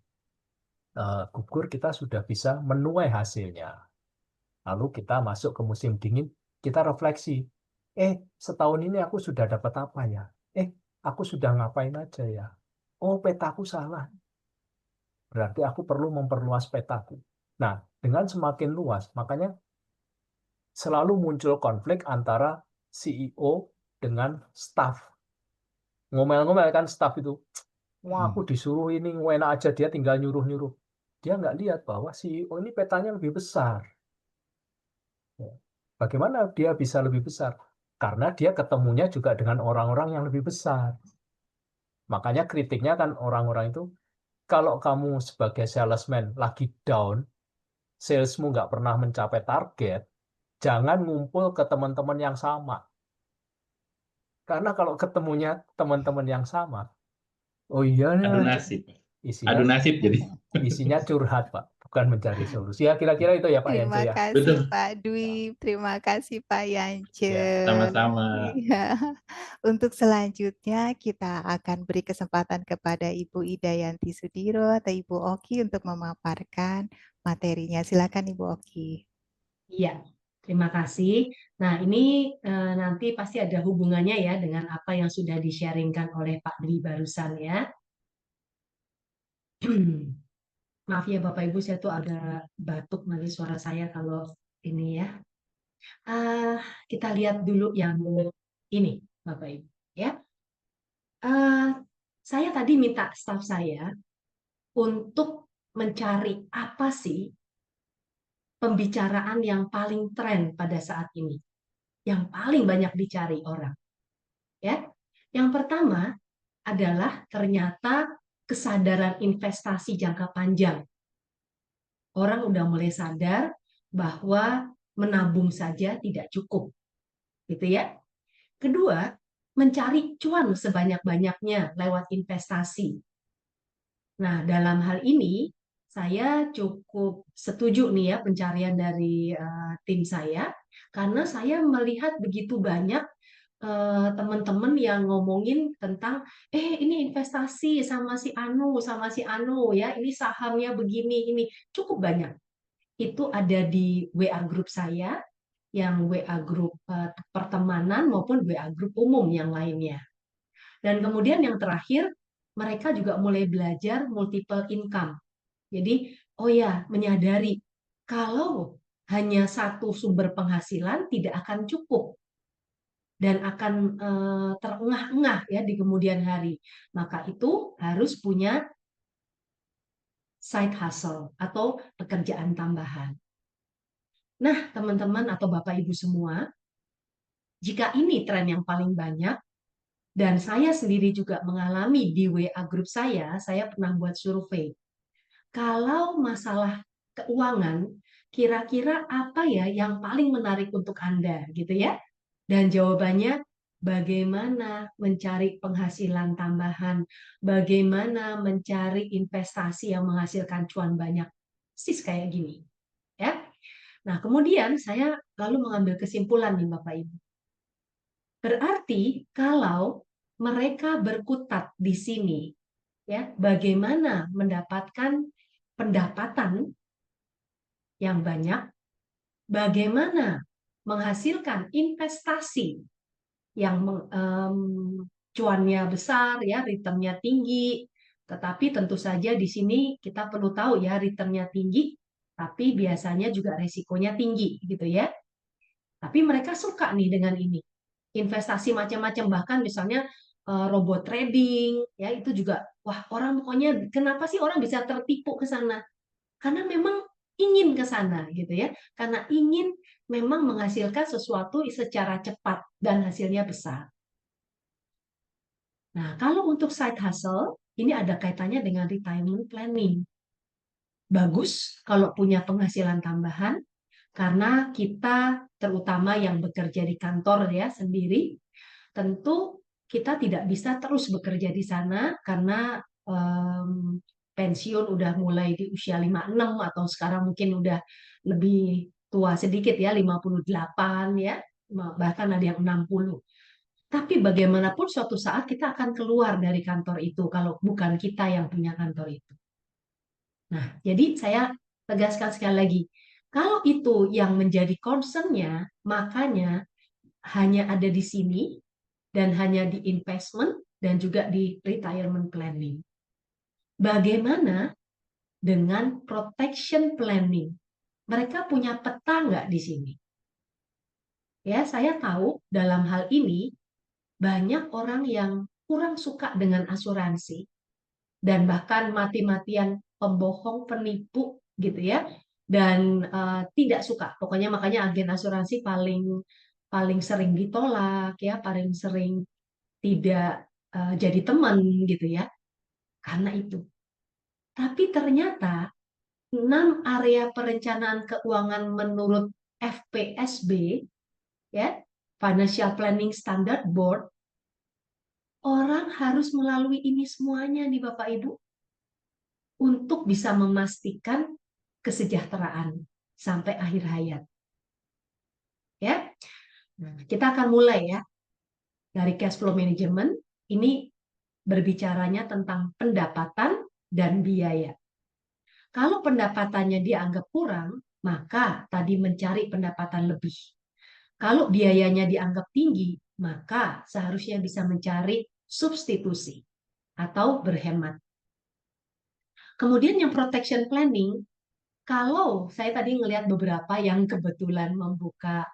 [SPEAKER 3] gugur kita sudah bisa menuai hasilnya. Lalu kita masuk ke musim dingin, kita refleksi. Setahun ini aku sudah dapat apa ya? Aku sudah ngapain aja ya? Oh, petaku salah. Berarti aku perlu memperluas petaku. Nah, dengan semakin luas, makanya selalu muncul konflik antara CEO dengan staff. Ngomel-ngomel kan staff itu. Wah, aku
[SPEAKER 4] Hmm,
[SPEAKER 3] disuruh ini, enak aja dia tinggal nyuruh-nyuruh. Dia nggak lihat bahwa CEO ini petanya lebih besar. Ya. Bagaimana dia bisa lebih besar? Karena dia ketemunya juga dengan orang-orang yang lebih besar. Makanya kritiknya kan orang-orang itu, kalau kamu sebagai salesman lagi down, salesmu nggak pernah mencapai target, jangan ngumpul ke teman-teman yang sama. Karena kalau ketemunya teman-teman yang sama, oh iya,
[SPEAKER 4] adu nasib,
[SPEAKER 3] isinya
[SPEAKER 4] adu nasib jadi.
[SPEAKER 3] isinya curhat, Pak, bukan mencari solusi. Ya kira-kira itu ya Pak Yance
[SPEAKER 1] Terima
[SPEAKER 3] ya.
[SPEAKER 1] kasih
[SPEAKER 4] Betul,
[SPEAKER 1] Pak Dwi, terima kasih Pak Yance.
[SPEAKER 3] Ya,
[SPEAKER 4] sama-sama.
[SPEAKER 1] Iya. Untuk selanjutnya kita akan beri kesempatan kepada Ibu Idayanti Sudiro atau Ibu Oki untuk memaparkan materinya. Silakan Ibu Oki.
[SPEAKER 2] Iya, terima kasih. Nah, ini nanti pasti ada hubungannya ya dengan apa yang sudah di-sharingkan oleh Pak Dwi barusan ya. Maaf ya Bapak Ibu, saya tuh agak batuk nanti suara saya kalau ini ya. Ah, kita lihat dulu yang ini Bapak Ibu ya. Ah, saya tadi minta staf saya untuk mencari apa sih pembicaraan yang paling tren pada saat ini, yang paling banyak dicari orang. Ya, yang pertama adalah ternyata kesadaran investasi jangka panjang. orang udah mulai sadar bahwa menabung saja tidak cukup, gitu ya. Kedua, mencari cuan sebanyak-banyaknya lewat investasi. Nah, dalam hal ini saya cukup setuju nih ya pencarian dari tim saya, karena saya melihat begitu banyak teman-teman yang ngomongin tentang ini investasi sama si Anu ya, ini sahamnya begini, ini cukup banyak. Itu ada di WA grup saya, yang WA grup pertemanan maupun WA grup umum yang lainnya. Dan kemudian yang terakhir, mereka juga mulai belajar multiple income. Jadi, oh ya, menyadari kalau hanya satu sumber penghasilan tidak akan cukup dan akan terengah-engah ya di kemudian hari. Maka itu harus punya side hustle atau pekerjaan tambahan. Nah, teman-teman atau Bapak Ibu semua, jika ini tren yang paling banyak, dan saya sendiri juga mengalami di WA grup saya pernah buat survei. Kalau masalah keuangan, kira-kira apa ya yang paling menarik untuk Anda, gitu ya? Dan jawabannya, bagaimana mencari penghasilan tambahan, bagaimana mencari investasi yang menghasilkan cuan banyak. Persis kayak gini, ya. Nah, kemudian saya lalu mengambil kesimpulan nih Bapak Ibu. Berarti kalau mereka berkutat di sini, ya, bagaimana mendapatkan pendapatan yang banyak, bagaimana menghasilkan investasi yang cuannya besar, ya, returnnya tinggi. Tetapi tentu saja di sini kita perlu tahu ya, returnnya tinggi, tapi biasanya juga resikonya tinggi, gitu ya. Tapi mereka suka nih dengan ini. Investasi macam-macam, bahkan misalnya robot trading, ya itu juga, wah orang pokoknya kenapa sih orang bisa tertipu ke sana? Karena memang ingin ke sana gitu ya, karena ingin memang menghasilkan sesuatu secara cepat dan hasilnya besar. Nah, kalau untuk side hustle, ini ada kaitannya dengan retirement planning. Bagus kalau punya penghasilan tambahan, karena kita terutama yang bekerja di kantor ya sendiri, tentu kita tidak bisa terus bekerja di sana karena pensiun udah mulai di usia 56 atau sekarang mungkin udah lebih tua sedikit ya, 58 ya, bahkan ada yang 60. Tapi bagaimanapun suatu saat kita akan keluar dari kantor itu kalau bukan kita yang punya kantor itu. Nah, jadi saya tegaskan sekali lagi, kalau itu yang menjadi concern-nya, makanya hanya ada di sini dan hanya di investment dan juga di retirement planning. Bagaimana dengan protection planning? Mereka punya peta nggak di sini? Ya, saya tahu dalam hal ini banyak orang yang kurang suka dengan asuransi dan bahkan mati-matian pembohong, penipu gitu ya, dan tidak suka. Pokoknya makanya agen asuransi paling sering ditolak ya, paling sering tidak jadi teman gitu ya, karena itu. Tapi ternyata 6 area perencanaan keuangan menurut FPSB ya, Financial Planning Standard Board, orang harus melalui ini semuanya nih Bapak Ibu untuk bisa memastikan kesejahteraan sampai akhir hayat. Ya. Nah, kita akan mulai ya dari cash flow management. Ini berbicaranya tentang pendapatan dan biaya. Kalau pendapatannya dianggap kurang, maka tadi mencari pendapatan lebih. Kalau biayanya dianggap tinggi, maka seharusnya bisa mencari substitusi atau berhemat. Kemudian yang protection planning, kalau saya tadi ngelihat beberapa yang kebetulan membuka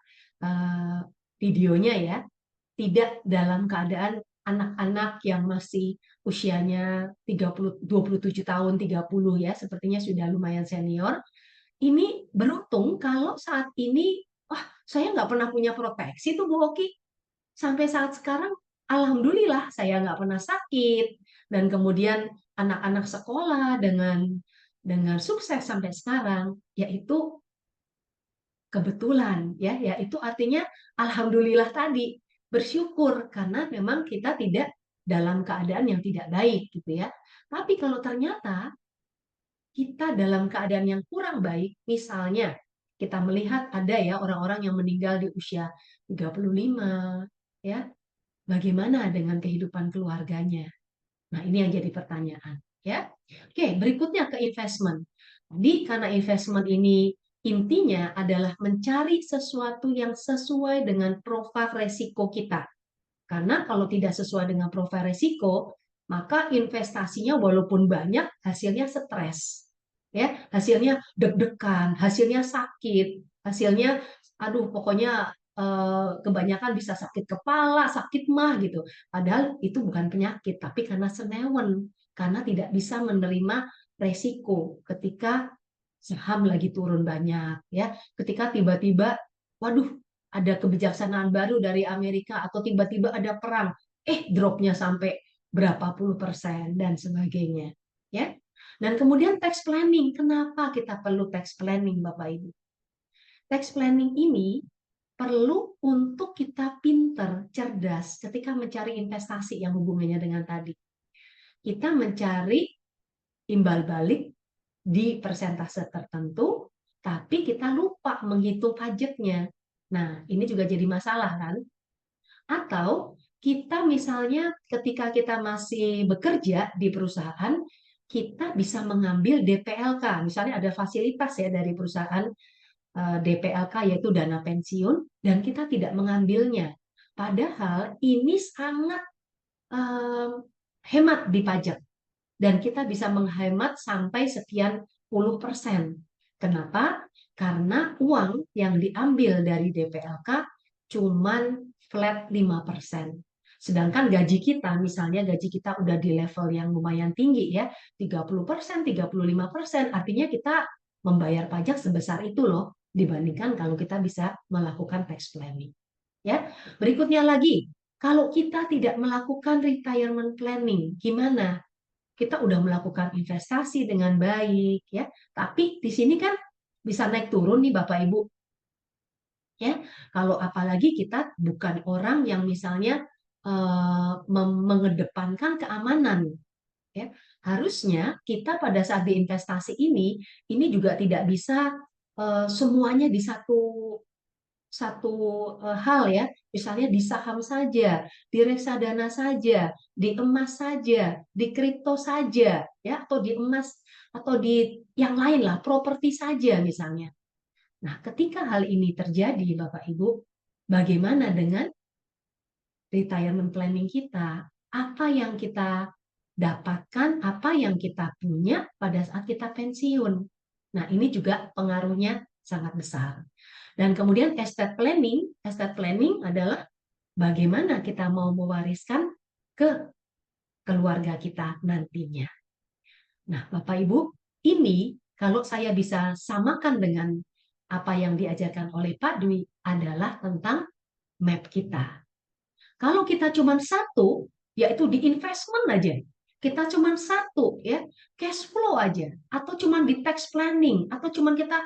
[SPEAKER 2] videonya ya, tidak dalam keadaan anak-anak yang masih usianya 27 tahun, 30 ya, sepertinya sudah lumayan senior. Ini beruntung kalau saat ini, wah saya nggak pernah punya proteksi tuh Bu Oki. Sampai saat sekarang, alhamdulillah saya nggak pernah sakit. Dan kemudian anak-anak sekolah dengan sukses sampai sekarang, yaitu kebetulan, ya, yaitu artinya alhamdulillah tadi, bersyukur karena memang kita tidak dalam keadaan yang tidak baik gitu ya. Tapi kalau ternyata kita dalam keadaan yang kurang baik, misalnya kita melihat ada ya orang-orang yang meninggal di usia 35, ya, bagaimana dengan kehidupan keluarganya? Nah, ini yang jadi pertanyaan, ya. Oke, berikutnya ke investment. Jadi karena investment ini intinya adalah mencari sesuatu yang sesuai dengan profil resiko kita. Karena kalau tidak sesuai dengan profil resiko, maka investasinya walaupun banyak, hasilnya stres. Ya, hasilnya deg-degan, hasilnya sakit, hasilnya aduh pokoknya kebanyakan bisa sakit kepala, sakit mah gitu. Padahal itu bukan penyakit, tapi karena senewen, karena tidak bisa menerima resiko ketika saham lagi turun banyak, ya. Ketika tiba-tiba, waduh, ada kebijaksanaan baru dari Amerika atau tiba-tiba ada perang, dropnya sampai berapa puluh persen dan sebagainya, ya. Dan kemudian tax planning, kenapa kita perlu tax planning, Bapak Ibu? Tax planning ini perlu untuk kita pinter, cerdas ketika mencari investasi yang hubungannya dengan tadi. Kita mencari imbal balik di persentase tertentu, tapi kita lupa menghitung pajaknya. Nah, ini juga jadi masalah kan? Atau kita misalnya ketika kita masih bekerja di perusahaan, kita bisa mengambil DPLK. Misalnya ada fasilitas ya dari perusahaan DPLK yaitu dana pensiun dan kita tidak mengambilnya. Padahal ini sangat hemat di pajak dan kita bisa menghemat sampai sekian puluh persen. Kenapa? Karena uang yang diambil dari DPLK cuman flat 5%. Sedangkan gaji kita, misalnya gaji kita udah di level yang lumayan tinggi ya, 30%, 35%, artinya kita membayar pajak sebesar itu loh, dibandingkan kalau kita bisa melakukan tax planning. Ya, berikutnya lagi, kalau kita tidak melakukan retirement planning, gimana? Kita udah melakukan investasi dengan baik, ya, tapi di sini kan bisa naik turun nih Bapak Ibu. Ya, kalau apalagi kita bukan orang yang misalnya mengedepankan keamanan, ya, harusnya kita pada saat diinvestasi ini juga tidak bisa semuanya di satu hal ya, misalnya di saham saja, di reksadana saja, di emas saja, di kripto saja, ya, atau di emas atau di yang lain lah, properti saja misalnya. Nah, ketika hal ini terjadi, Bapak Ibu, bagaimana dengan retirement planning kita? Apa yang kita dapatkan, apa yang kita punya pada saat kita pensiun? Nah, ini juga pengaruhnya sangat besar. Dan kemudian estate planning adalah bagaimana kita mau mewariskan ke keluarga kita nantinya. Nah, Bapak Ibu, ini kalau saya bisa samakan dengan apa yang diajarkan oleh Pak Dwi adalah tentang map kita. Kalau kita cuma satu, yaitu di investment aja, kita cuma satu ya, cash flow aja, atau cuma di tax planning, atau cuma kita,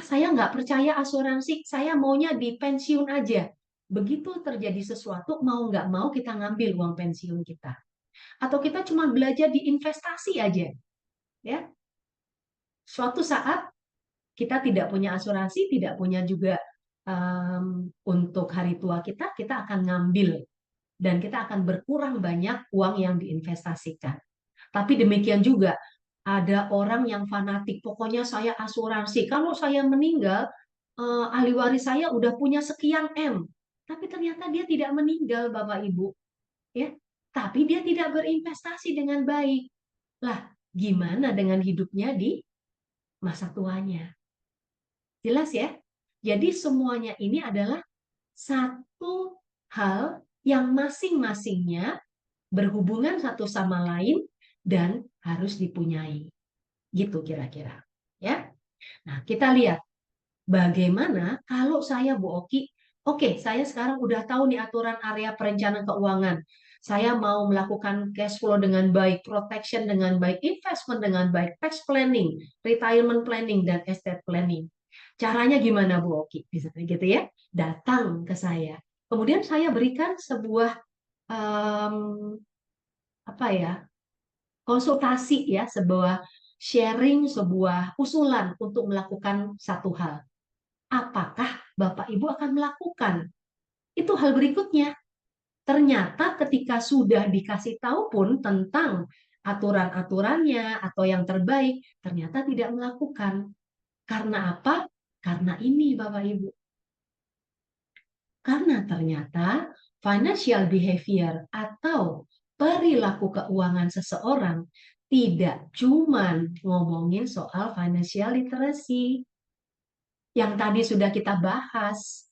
[SPEAKER 2] saya nggak percaya asuransi, saya maunya di pensiun aja. Begitu terjadi sesuatu, mau nggak mau kita ngambil uang pensiun kita. Atau kita cuma belajar di investasi aja, ya. Suatu saat kita tidak punya asuransi, tidak punya juga untuk hari tua kita akan ngambil dan kita akan berkurang banyak uang yang diinvestasikan. Tapi demikian juga ada orang yang fanatik, pokoknya saya asuransi. Kalau saya meninggal, ahli waris saya udah punya sekian M. Tapi ternyata dia tidak meninggal, Bapak Ibu. Ya, tapi dia tidak berinvestasi dengan baik. Lah, gimana dengan hidupnya di masa tuanya? Jelas ya? Jadi semuanya ini adalah satu hal yang masing-masingnya berhubungan satu sama lain dan harus dipunyai. Gitu kira-kira. Ya. Nah, kita lihat bagaimana kalau saya Bu Oki, oke, saya sekarang udah tahu nih aturan area perencanaan keuangan. saya mau melakukan cash flow dengan baik, protection dengan baik, investment dengan baik, tax planning, retirement planning, dan estate planning. Caranya gimana Bu Oki? Misalnya gitu ya, datang ke saya. Kemudian saya berikan sebuah apa ya, konsultasi ya, sebuah sharing, sebuah usulan untuk melakukan satu hal. Apakah Bapak Ibu akan melakukan? Itu hal berikutnya. Ternyata ketika sudah dikasih tahu pun tentang aturan-aturannya atau yang terbaik, ternyata tidak melakukan. Karena apa? Karena ini Bapak Ibu. Karena ternyata financial behavior atau perilaku keuangan seseorang tidak cuma ngomongin soal financial literacy yang tadi sudah kita bahas.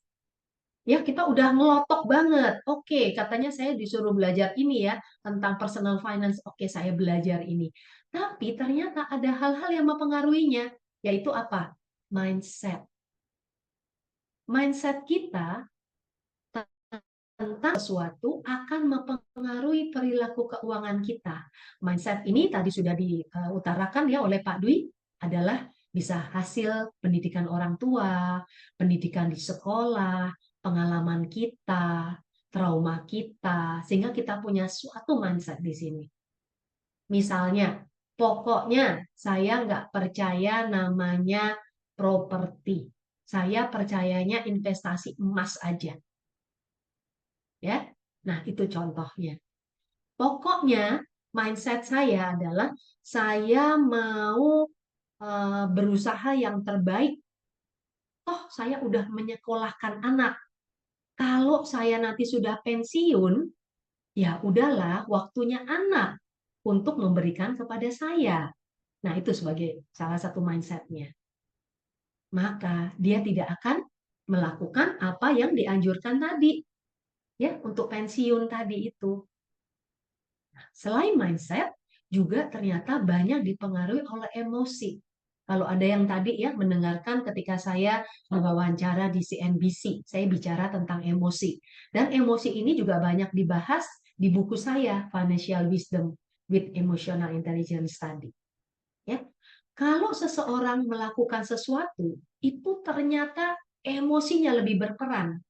[SPEAKER 2] Ya, kita udah ngelotok banget. Oke, katanya saya disuruh belajar ini ya, tentang personal finance. Oke, saya belajar ini. Tapi ternyata ada hal-hal yang mempengaruhinya, yaitu apa? Mindset. Mindset kita tentang sesuatu akan mempengaruhi perilaku keuangan kita. Mindset ini tadi sudah diutarakan ya oleh Pak Dwi, adalah bisa hasil pendidikan orang tua, pendidikan di sekolah, pengalaman kita, trauma kita, sehingga kita punya suatu mindset di sini. Misalnya, pokoknya saya nggak percaya namanya properti. Saya percayanya investasi emas aja. Ya, nah itu contohnya. Pokoknya mindset saya adalah saya mau berusaha yang terbaik. Toh saya udah menyekolahkan anak. Kalau saya nanti sudah pensiun, ya udahlah waktunya anak untuk memberikan kepada saya. Nah itu sebagai salah satu mindsetnya. Maka dia tidak akan melakukan apa yang dianjurkan tadi, ya, untuk pensiun tadi itu. Selain mindset, juga ternyata banyak dipengaruhi oleh emosi. Kalau ada yang tadi ya mendengarkan ketika saya diwawancara di CNBC, saya bicara tentang emosi. Dan emosi ini juga banyak dibahas di buku saya, Financial Wisdom with Emotional Intelligence Study. Ya. Kalau seseorang melakukan sesuatu, itu ternyata emosinya lebih berperan.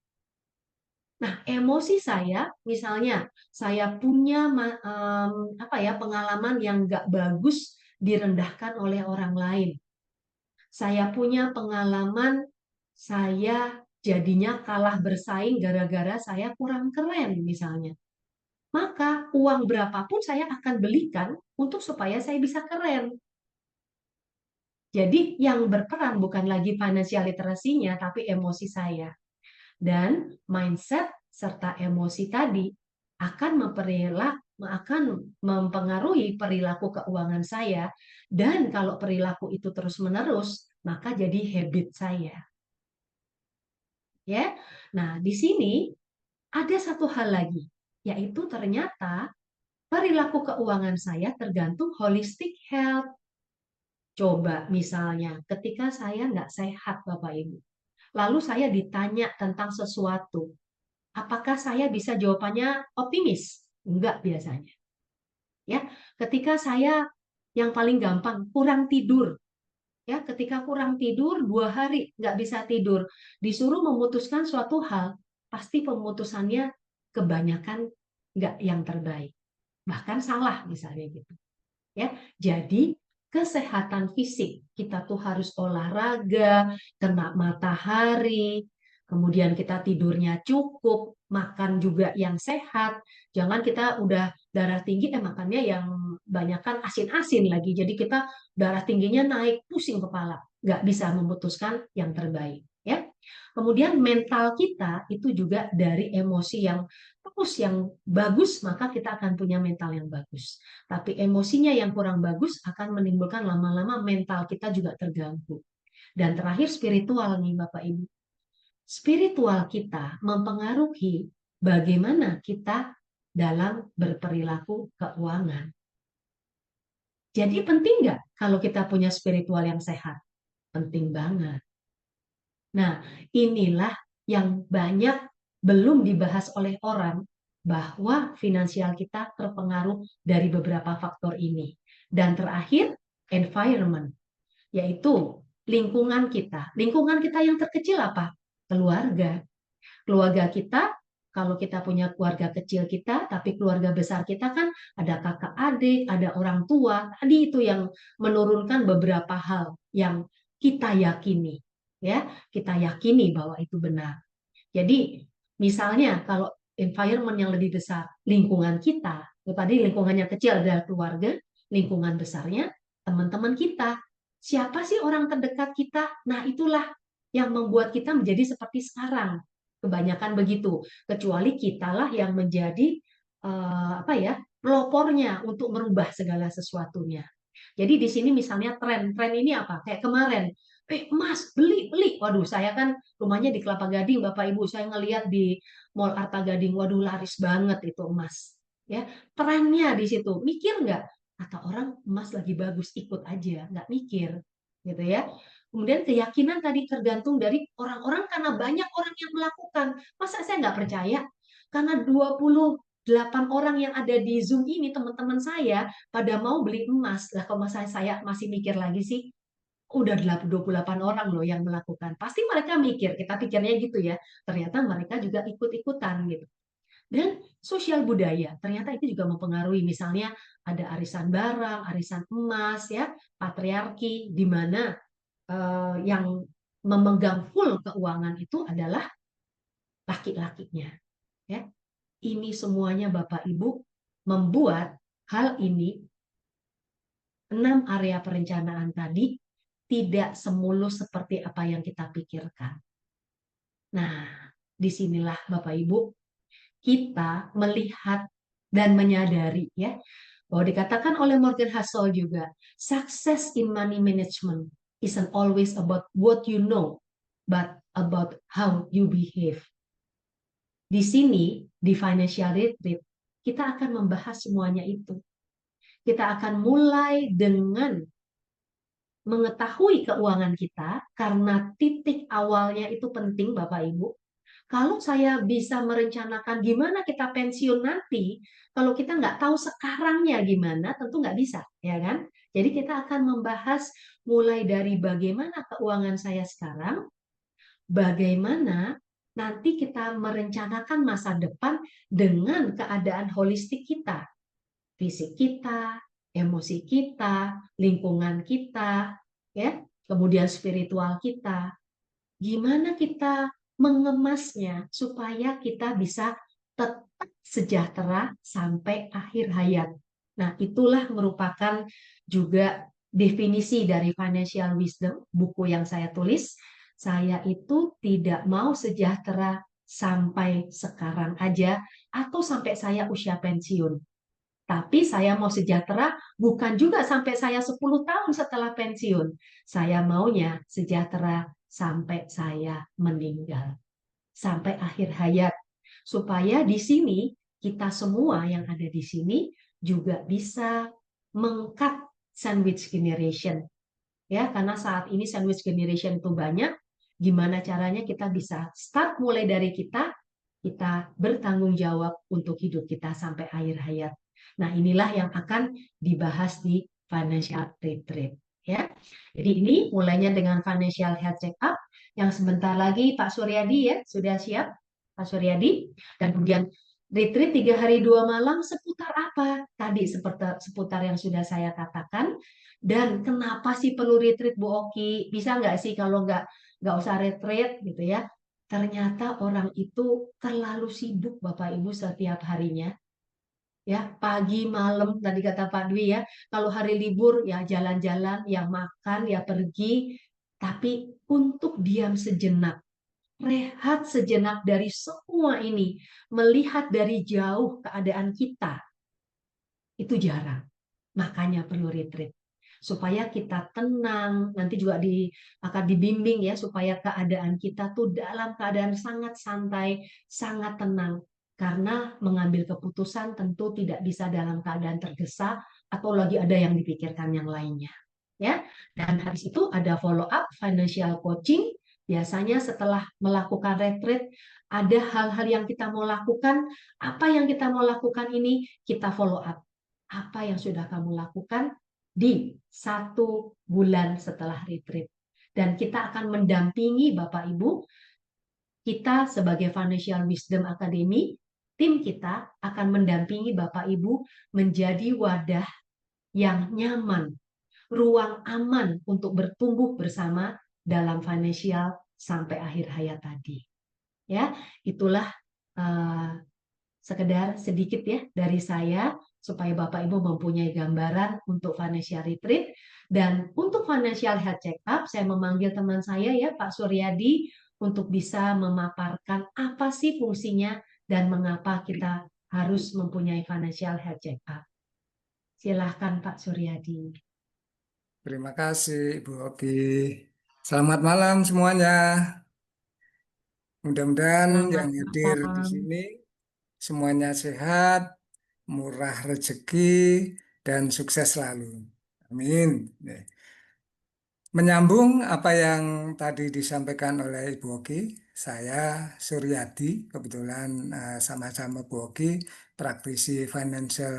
[SPEAKER 2] Nah, emosi saya, misalnya saya punya pengalaman yang nggak bagus direndahkan oleh orang lain. Saya punya pengalaman saya jadinya kalah bersaing gara-gara saya kurang keren misalnya. Maka uang berapapun saya akan belikan untuk supaya saya bisa keren. Jadi yang berperan bukan lagi financial literacy-nya, tapi emosi saya. Dan mindset serta emosi tadi akan mempengaruhi perilaku keuangan saya, dan kalau perilaku itu terus-menerus maka jadi habit saya. Ya. Nah, di sini ada satu hal lagi, yaitu ternyata perilaku keuangan saya tergantung holistic health. Coba misalnya ketika saya nggak sehat Bapak Ibu, lalu saya ditanya tentang sesuatu, apakah saya bisa jawabannya optimis? Enggak biasanya. Ya, ketika saya yang paling gampang kurang tidur, ya ketika kurang tidur 2 hari nggak bisa tidur, disuruh memutuskan suatu hal, pasti pemutusannya kebanyakan nggak yang terbaik, bahkan salah misalnya gitu. Ya, jadi kesehatan fisik kita tuh harus olahraga, kena matahari, kemudian kita tidurnya cukup, makan juga yang sehat. Jangan kita udah darah tinggi makannya yang banyakkan asin-asin lagi. Jadi kita darah tingginya naik, pusing kepala, nggak bisa memutuskan yang terbaik. Ya. Kemudian mental kita itu juga dari emosi yang yang bagus, maka kita akan punya mental yang bagus. Tapi emosinya yang kurang bagus akan menimbulkan lama-lama mental kita juga terganggu. Dan terakhir spiritual nih Bapak Ibu. Spiritual kita mempengaruhi bagaimana kita dalam berperilaku keuangan. Jadi penting nggak kalau kita punya spiritual yang sehat? Penting banget. Nah, inilah yang banyak belum dibahas oleh orang, bahwa finansial kita terpengaruh dari beberapa faktor ini. Dan terakhir, environment, yaitu lingkungan kita. Lingkungan kita yang terkecil apa? Keluarga. Keluarga kita, kalau kita punya keluarga kecil kita, tapi keluarga besar kita kan ada kakak adik, ada orang tua. Tadi itu yang menurunkan beberapa hal yang kita yakini. Ya, kita yakini bahwa itu benar. Jadi, misalnya kalau environment yang lebih besar, lingkungan kita, tadi lingkungannya kecil adalah keluarga, lingkungan besarnya teman-teman kita. Siapa sih orang terdekat kita? Nah, itulah yang membuat kita menjadi seperti sekarang. Kebanyakan begitu. Kecuali kitalah yang menjadi pelopornya untuk merubah segala sesuatunya. Jadi di sini misalnya tren ini apa? Kayak kemarin, emas beli. Waduh, saya kan rumahnya di Kelapa Gading, Bapak Ibu. Saya ngelihat di Mall Arta Gading, waduh laris banget itu emas. Ya, trennya di situ. Mikir nggak? Kata orang emas lagi bagus, ikut aja, nggak mikir, gitu ya. Kemudian keyakinan tadi tergantung dari orang-orang karena banyak orang yang melakukan. Masa saya nggak percaya? Karena 28 orang yang ada di Zoom ini, teman-teman saya, pada mau beli emas. Lah kalau saya masih mikir lagi sih, udah 28 orang loh yang melakukan. Pasti mereka mikir, kita pikirnya gitu ya. Ternyata mereka juga ikut-ikutan gitu. Dan sosial budaya, ternyata itu juga mempengaruhi. Misalnya ada arisan barang, arisan emas, ya, patriarki, di mana yang memegang full keuangan itu adalah laki-lakinya. Ya. Ini semuanya Bapak Ibu membuat hal ini 6 area perencanaan tadi tidak semulus seperti apa yang kita pikirkan. Nah, disinilah Bapak Ibu kita melihat dan menyadari ya bahwa dikatakan oleh Morgan Housel juga, success in money management isn't always about what you know, but about how you behave. Di sini di Financial Retreat kita akan membahas semuanya itu. Kita akan mulai dengan mengetahui keuangan kita, karena titik awalnya itu penting Bapak Ibu. Kalau saya bisa merencanakan gimana kita pensiun nanti, kalau kita nggak tahu sekarangnya gimana, tentu nggak bisa, ya kan? Jadi kita akan membahas mulai dari bagaimana keuangan saya sekarang, bagaimana nanti kita merencanakan masa depan dengan keadaan holistik kita, fisik kita, emosi kita, lingkungan kita, ya, kemudian spiritual kita. Gimana kita mengemasnya supaya kita bisa tetap sejahtera sampai akhir hayat. Nah, itulah merupakan juga definisi dari Financial Wisdom, buku yang saya tulis. Saya itu tidak mau sejahtera sampai sekarang aja atau sampai saya usia pensiun. Tapi saya mau sejahtera bukan juga sampai saya 10 tahun setelah pensiun. Saya maunya sejahtera sampai saya meninggal. Sampai akhir hayat. Supaya di sini kita semua yang ada di sini juga bisa meng-cut sandwich generation. Ya, karena saat ini sandwich generation itu banyak. Gimana caranya kita bisa start mulai dari kita bertanggung jawab untuk hidup kita sampai akhir hayat. Nah, inilah yang akan dibahas di Financial Retreat. Ya, jadi ini mulainya dengan Financial Health Check-up yang sebentar lagi Pak Suryadi ya sudah siap, Pak Suryadi, dan kemudian retreat 3 hari 2 malam seputar apa? Tadi seputar yang sudah saya katakan. Dan kenapa sih perlu retreat Bu Oki? Bisa nggak sih kalau nggak usah retreat gitu ya? Ternyata orang itu terlalu sibuk Bapak Ibu setiap harinya. Ya, pagi malam tadi kata Pak Dwi ya, kalau hari libur ya jalan-jalan, ya makan, ya pergi, tapi untuk diam sejenak, rehat sejenak dari semua ini, melihat dari jauh keadaan kita, itu jarang. Makanya perlu retreat. Supaya kita tenang, nanti juga akan dibimbing ya, supaya keadaan kita tuh dalam keadaan sangat santai, sangat tenang. Karena mengambil keputusan tentu tidak bisa dalam keadaan tergesa atau lagi ada yang dipikirkan yang lainnya. Ya, dan habis itu ada follow up financial coaching. Biasanya setelah melakukan retreat ada hal-hal yang kita mau lakukan, apa yang kita mau lakukan ini kita follow up. Apa yang sudah kamu lakukan di 1 bulan setelah retreat. Dan kita akan mendampingi Bapak Ibu, kita sebagai Financial Wisdom Academy, tim kita akan mendampingi Bapak Ibu menjadi wadah yang nyaman, ruang aman untuk bertumbuh bersama dalam financial sampai akhir hayat tadi. Ya, itulah sekedar sedikit ya dari saya supaya Bapak Ibu mempunyai gambaran untuk financial retreat. Dan untuk financial health check up, saya memanggil teman saya ya Pak Suryadi untuk bisa memaparkan apa sih fungsinya dan mengapa kita harus mempunyai financial health check up. Silahkan Pak Suryadi.
[SPEAKER 5] Terima kasih Ibu Oki. Selamat malam semuanya. Mudah-mudahan yang
[SPEAKER 2] Selamat
[SPEAKER 5] hadir di
[SPEAKER 2] malam.
[SPEAKER 5] sini semuanya sehat, murah rezeki, dan sukses selalu. Amin. Menyambung apa yang tadi disampaikan oleh Ibu Oki, saya Suryadi, kebetulan sama-sama Bu Oki, praktisi financial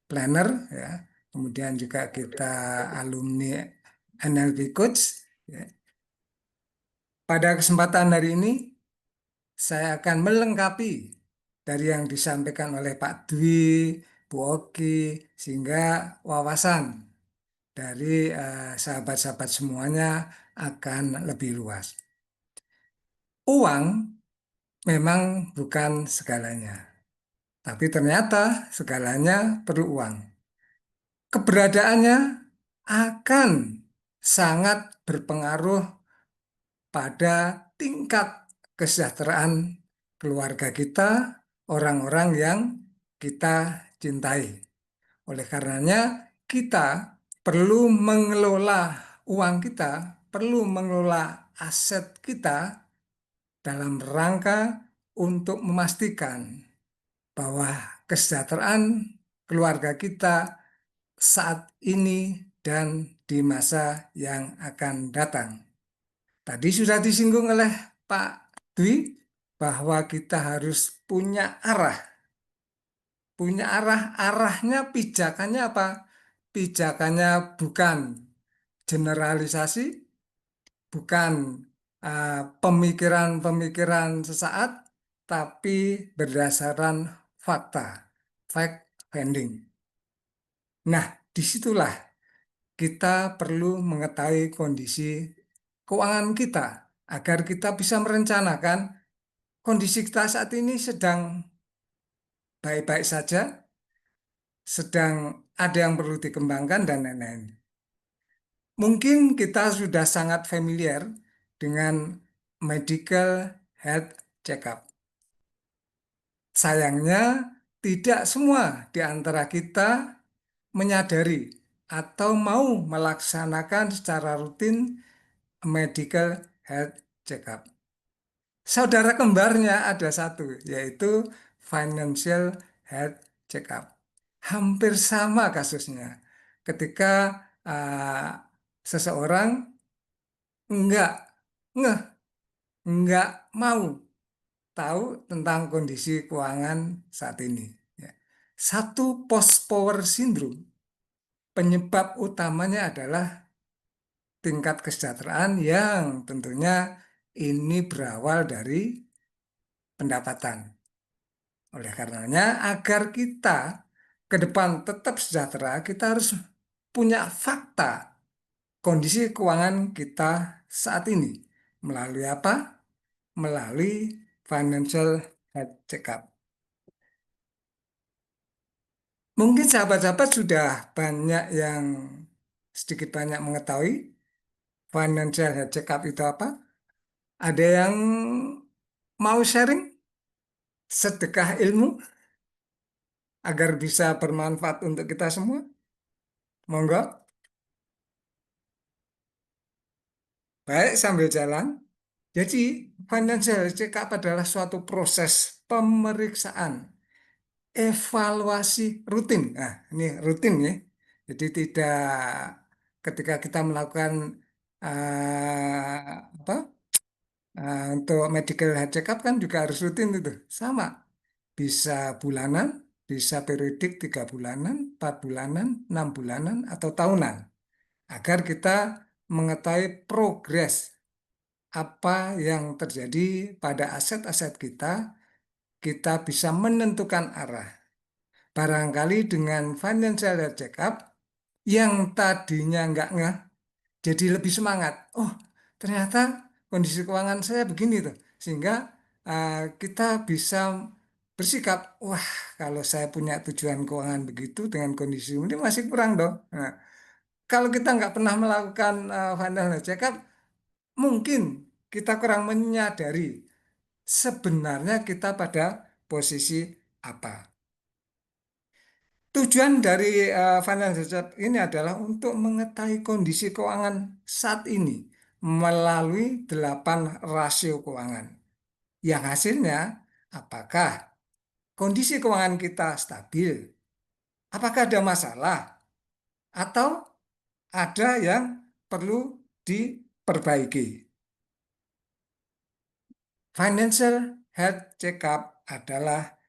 [SPEAKER 5] planner, ya. Kemudian juga kita alumni NLP Coach. Ya. Pada kesempatan hari ini, saya akan melengkapi dari yang disampaikan oleh Pak Dwi, Bu Oki, sehingga wawasan dari sahabat-sahabat semuanya akan lebih luas. Uang memang bukan segalanya, tapi ternyata segalanya perlu uang. Keberadaannya akan sangat berpengaruh pada tingkat kesejahteraan keluarga kita, orang-orang yang kita cintai. Oleh karenanya, kita perlu mengelola uang kita, perlu mengelola aset kita dalam rangka untuk memastikan bahwa kesejahteraan keluarga kita saat ini dan di masa yang akan datang. Tadi sudah disinggung oleh Pak Dwi bahwa kita harus punya arah. Punya arah, arahnya pijakannya apa? Pijakannya bukan generalisasi, bukan pemikiran-pemikiran sesaat, tapi berdasarkan fakta, fact finding. Nah, disitulah kita perlu mengetahui kondisi keuangan kita agar kita bisa merencanakan kondisi kita saat ini sedang baik-baik saja, sedang ada yang perlu dikembangkan dan lain-lain. Mungkin kita sudah sangat familiar dengan medical health check-up. Sayangnya tidak semua di antara kita menyadari atau mau melaksanakan secara rutin medical health check-up. Saudara kembarnya ada satu, yaitu financial health check-up. Hampir sama kasusnya. Ketika seseorang enggak ngeh, enggak mau tahu tentang kondisi keuangan saat ini. Ya. Satu post power syndrome, penyebab utamanya adalah tingkat kesejahteraan yang tentunya ini berawal dari pendapatan. Oleh karenanya, agar kita ke depan tetap sejahtera, kita harus punya fakta kondisi keuangan kita saat ini. Melalui apa? Melalui financial health check-up. Mungkin sahabat-sahabat sudah banyak yang sedikit banyak mengetahui financial health check-up itu apa. Ada yang mau sharing sedekah ilmu agar bisa bermanfaat untuk kita semua? Monggo. Baik, sambil jalan. Jadi, financial check-up adalah suatu proses pemeriksaan, evaluasi rutin. Nah, ini rutin ya. Jadi tidak ketika kita melakukan apa Untuk medical health check-up kan juga harus rutin itu. Sama. Bisa bulanan, bisa periodik 3 bulanan, 4 bulanan, 6 bulanan, atau tahunan. Agar kita mengetahui progres apa yang terjadi pada aset-aset kita bisa menentukan arah. Barangkali dengan financial health check-up, yang tadinya nggak ngeh, jadi lebih semangat. Oh, ternyata kondisi keuangan saya begini tuh. Sehingga kita bisa bersikap, wah, kalau saya punya tujuan keuangan begitu dengan kondisi ini masih kurang dong. Nah, kalau kita nggak pernah melakukan financial check-up, mungkin kita kurang menyadari sebenarnya kita pada posisi apa. Tujuan dari financial check ini adalah untuk mengetahui kondisi keuangan saat ini melalui 8 rasio keuangan. Yang hasilnya, apakah kondisi keuangan kita stabil, apakah ada masalah, atau ada yang perlu diperbaiki. Financial health check-up adalah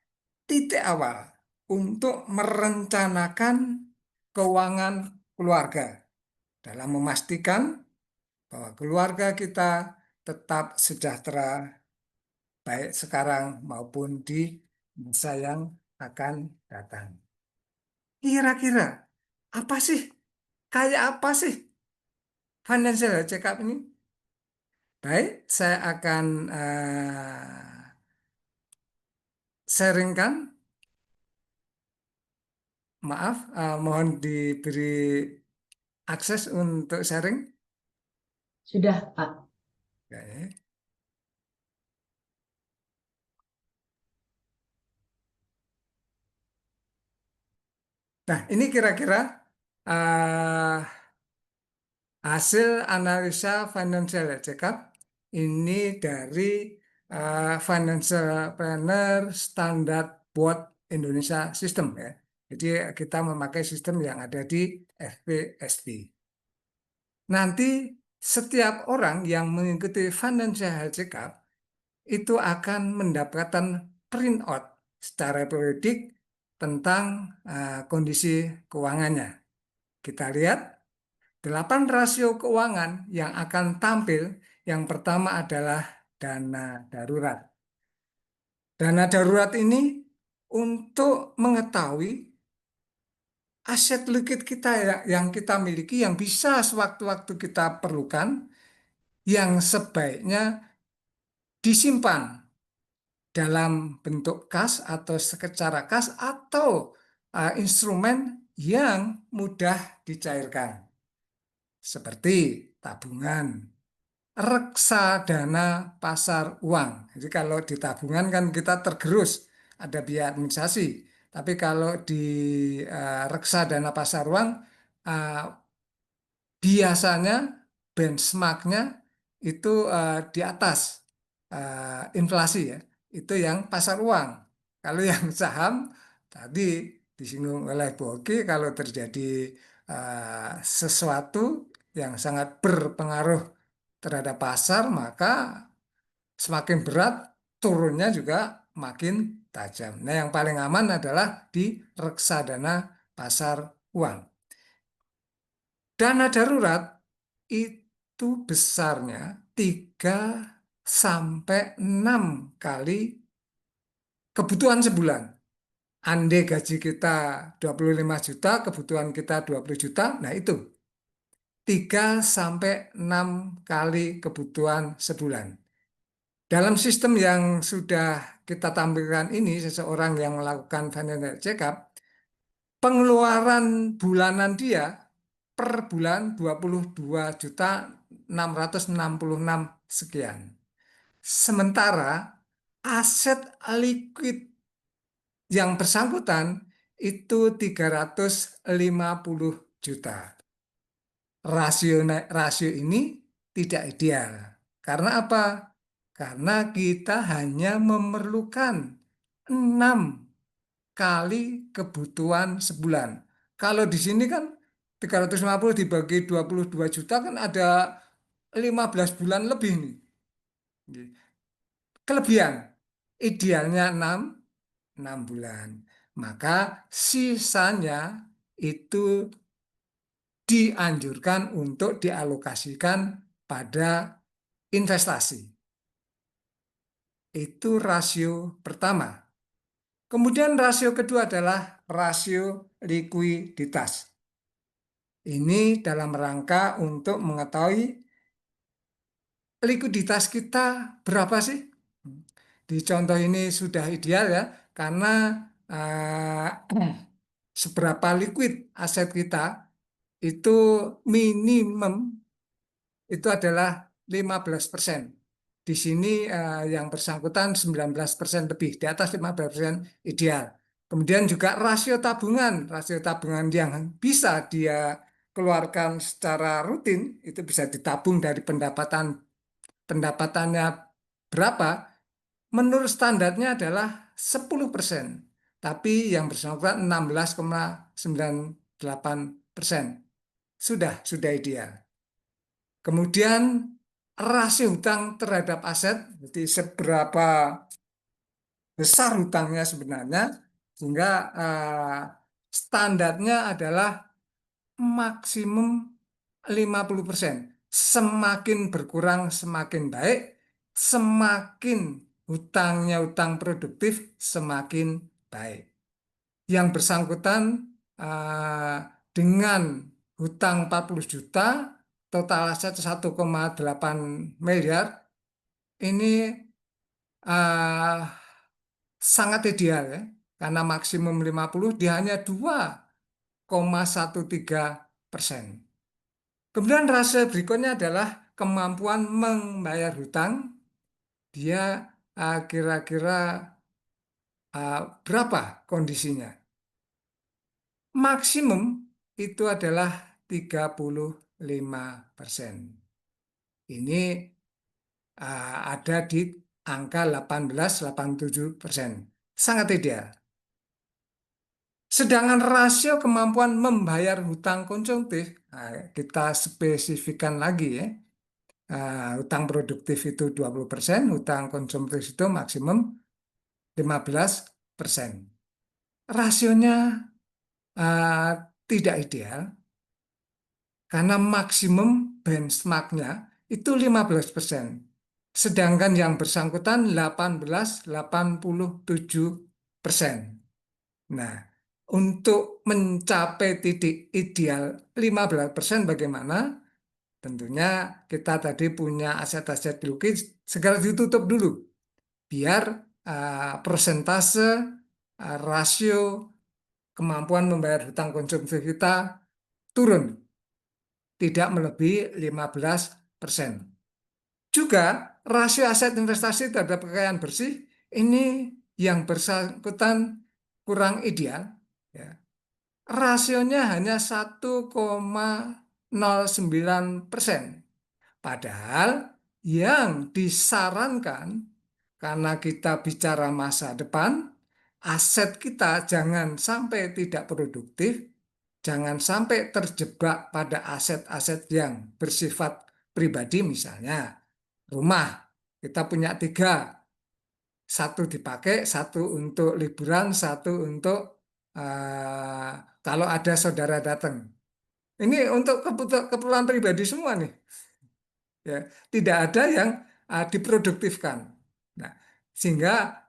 [SPEAKER 5] titik awal untuk merencanakan keuangan keluarga dalam memastikan bahwa keluarga kita tetap sejahtera baik sekarang maupun di masa yang akan datang. Kira-kira apa sih? Kayak apa sih financial check-up ini? Baik, saya akan sharingkan. Maaf, mohon diberi akses untuk sharing.
[SPEAKER 2] Sudah, Pak.
[SPEAKER 5] Oke. Nah, ini kira-kira hasil analisa financial check-up ini dari Financial Planner Standard Board Indonesia System ya. Jadi kita memakai sistem yang ada di FPSP. Nanti setiap orang yang mengikuti financial check-up itu akan mendapatkan printout secara periodik tentang kondisi keuangannya. Kita lihat 8 rasio keuangan yang akan tampil. Yang pertama adalah dana darurat. Dana darurat ini untuk mengetahui aset liquid kita yang kita miliki yang bisa sewaktu-waktu kita perlukan, yang sebaiknya disimpan dalam bentuk kas atau secara kas atau instrumen yang mudah dicairkan seperti tabungan, reksadana pasar uang. Jadi kalau di tabungan kan kita tergerus ada biaya administrasi, tapi kalau di reksadana pasar uang biasanya benchmarknya itu di atas inflasi ya, itu yang pasar uang. Kalau yang saham tadi disinggung oleh Boki, kalau terjadi sesuatu yang sangat berpengaruh terhadap pasar, maka semakin berat, turunnya juga makin tajam. Nah, yang paling aman adalah di reksadana pasar uang. Dana darurat itu besarnya 3 sampai 6 kali kebutuhan sebulan. Andai gaji kita 25 juta, kebutuhan kita 20 juta, nah itu 3 sampai 6 kali kebutuhan sebulan. Dalam sistem yang sudah kita tampilkan ini, seseorang yang melakukan financial check-up, pengeluaran bulanan dia per bulan 22.666 sekian. Sementara aset liquid yang bersangkutan itu 350 juta. Rasio ini tidak ideal. Karena apa? Karena kita hanya memerlukan 6 kali kebutuhan sebulan. Kalau di sini kan 350 dibagi 22 juta kan ada 15 bulan lebih nih. Kelebihan, idealnya 6 bulan. Maka sisanya itu dianjurkan untuk dialokasikan pada investasi. Itu rasio pertama. Kemudian rasio kedua adalah rasio likuiditas. Ini dalam rangka untuk mengetahui likuiditas kita berapa sih? Di contoh ini sudah ideal ya, karena seberapa liquid aset kita itu minimum itu adalah 15%. Di sini yang bersangkutan 19% lebih, di atas 15% ideal. Kemudian juga rasio tabungan yang bisa dia keluarkan secara rutin, itu bisa ditabung dari pendapatannya berapa, menurut standarnya adalah 10%. Tapi yang bersangkutan 16,98%. Sudah ideal. Kemudian rasio hutang terhadap aset, jadi seberapa besar hutangnya sebenarnya, sehingga standarnya adalah maksimum 50%. Semakin berkurang semakin baik, semakin hutangnya hutang produktif semakin baik. Yang bersangkutan dengan hutang 40 juta, total aset 1,8 miliar, ini sangat ideal ya, karena maksimum 50, dia hanya 2,13%. Kemudian rasio berikutnya adalah kemampuan membayar hutang. Dia kira-kira berapa kondisinya? Maksimum itu adalah 35%. Ini ada di angka 18,87%. Sangat ideal. Sedangkan rasio kemampuan membayar hutang konsumtif, kita spesifikkan lagi ya. Hutang produktif itu 20%, hutang konsumtif itu maksimum 15%. Rasionya tidak ideal, karena maksimum benchmarknya itu 15%. Sedangkan yang bersangkutan 18,87%. Nah, untuk mencapai titik ideal 15% bagaimana? Tentunya kita tadi punya aset-aset likuid segera ditutup dulu, biar persentase rasio kemampuan membayar hutang konsumtif kita turun, tidak melebihi 15%. Juga rasio aset investasi terhadap kekayaan bersih ini yang bersangkutan kurang ideal. Ya. Rasionya hanya 1,09%. Padahal yang disarankan, karena kita bicara masa depan, aset kita jangan sampai tidak produktif, jangan sampai terjebak pada aset-aset yang bersifat pribadi, misalnya rumah. Kita punya 3, 1 dipakai, 1 untuk liburan, 1 untuk kalau ada saudara datang. Ini untuk keperluan pribadi semua nih. Ya, tidak ada yang diproduktifkan. Nah, sehingga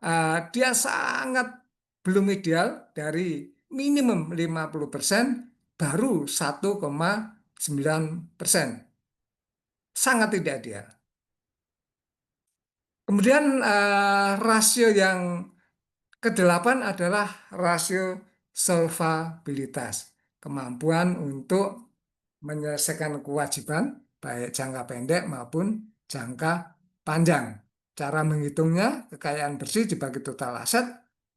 [SPEAKER 5] dia sangat belum ideal, dari minimum 50% baru 1,9%. Sangat tidak ideal. Kemudian rasio yang ke-8 adalah rasio solvabilitas. Kemampuan untuk menyelesaikan kewajiban baik jangka pendek maupun jangka panjang. Cara menghitungnya, kekayaan bersih dibagi total aset,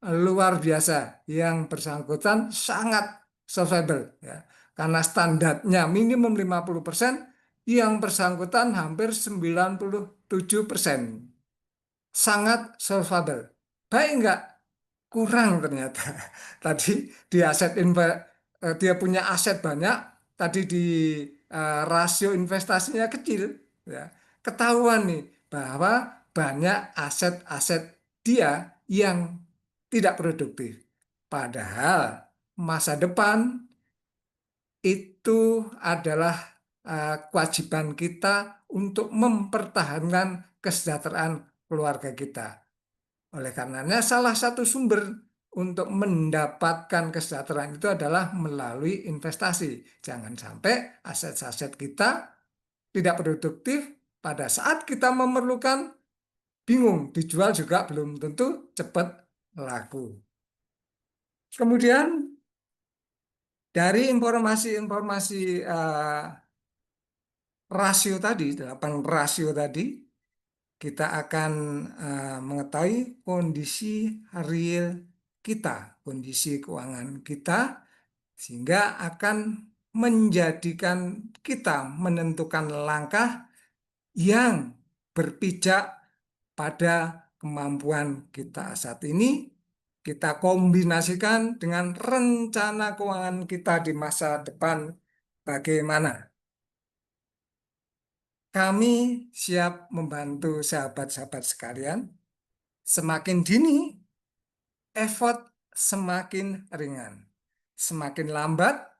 [SPEAKER 5] luar biasa. Yang bersangkutan sangat solvable ya. Karena standarnya minimum 50%, yang bersangkutan hampir 97%. Sangat solvable. Baik enggak? Kurang ternyata. Tadi di aset dia punya aset banyak, tadi di rasio investasinya kecil, ya. Ketahuan nih bahwa banyak aset-aset dia yang tidak produktif. Padahal masa depan itu adalah kewajiban kita untuk mempertahankan kesejahteraan keluarga kita. Oleh karenanya salah satu sumber untuk mendapatkan kesejahteraan itu adalah melalui investasi. Jangan sampai aset-aset kita tidak produktif pada saat kita memerlukan, bingung, dijual juga belum tentu cepat laku. Kemudian dari informasi-informasi rasio tadi, 8 rasio tadi, kita akan mengetahui kondisi real kita, kondisi keuangan kita, sehingga akan menjadikan kita menentukan langkah yang berpijak pada kemampuan kita saat ini, kita kombinasikan dengan rencana keuangan kita di masa depan bagaimana. Kami siap membantu sahabat-sahabat sekalian. Semakin dini, effort semakin ringan. Semakin lambat,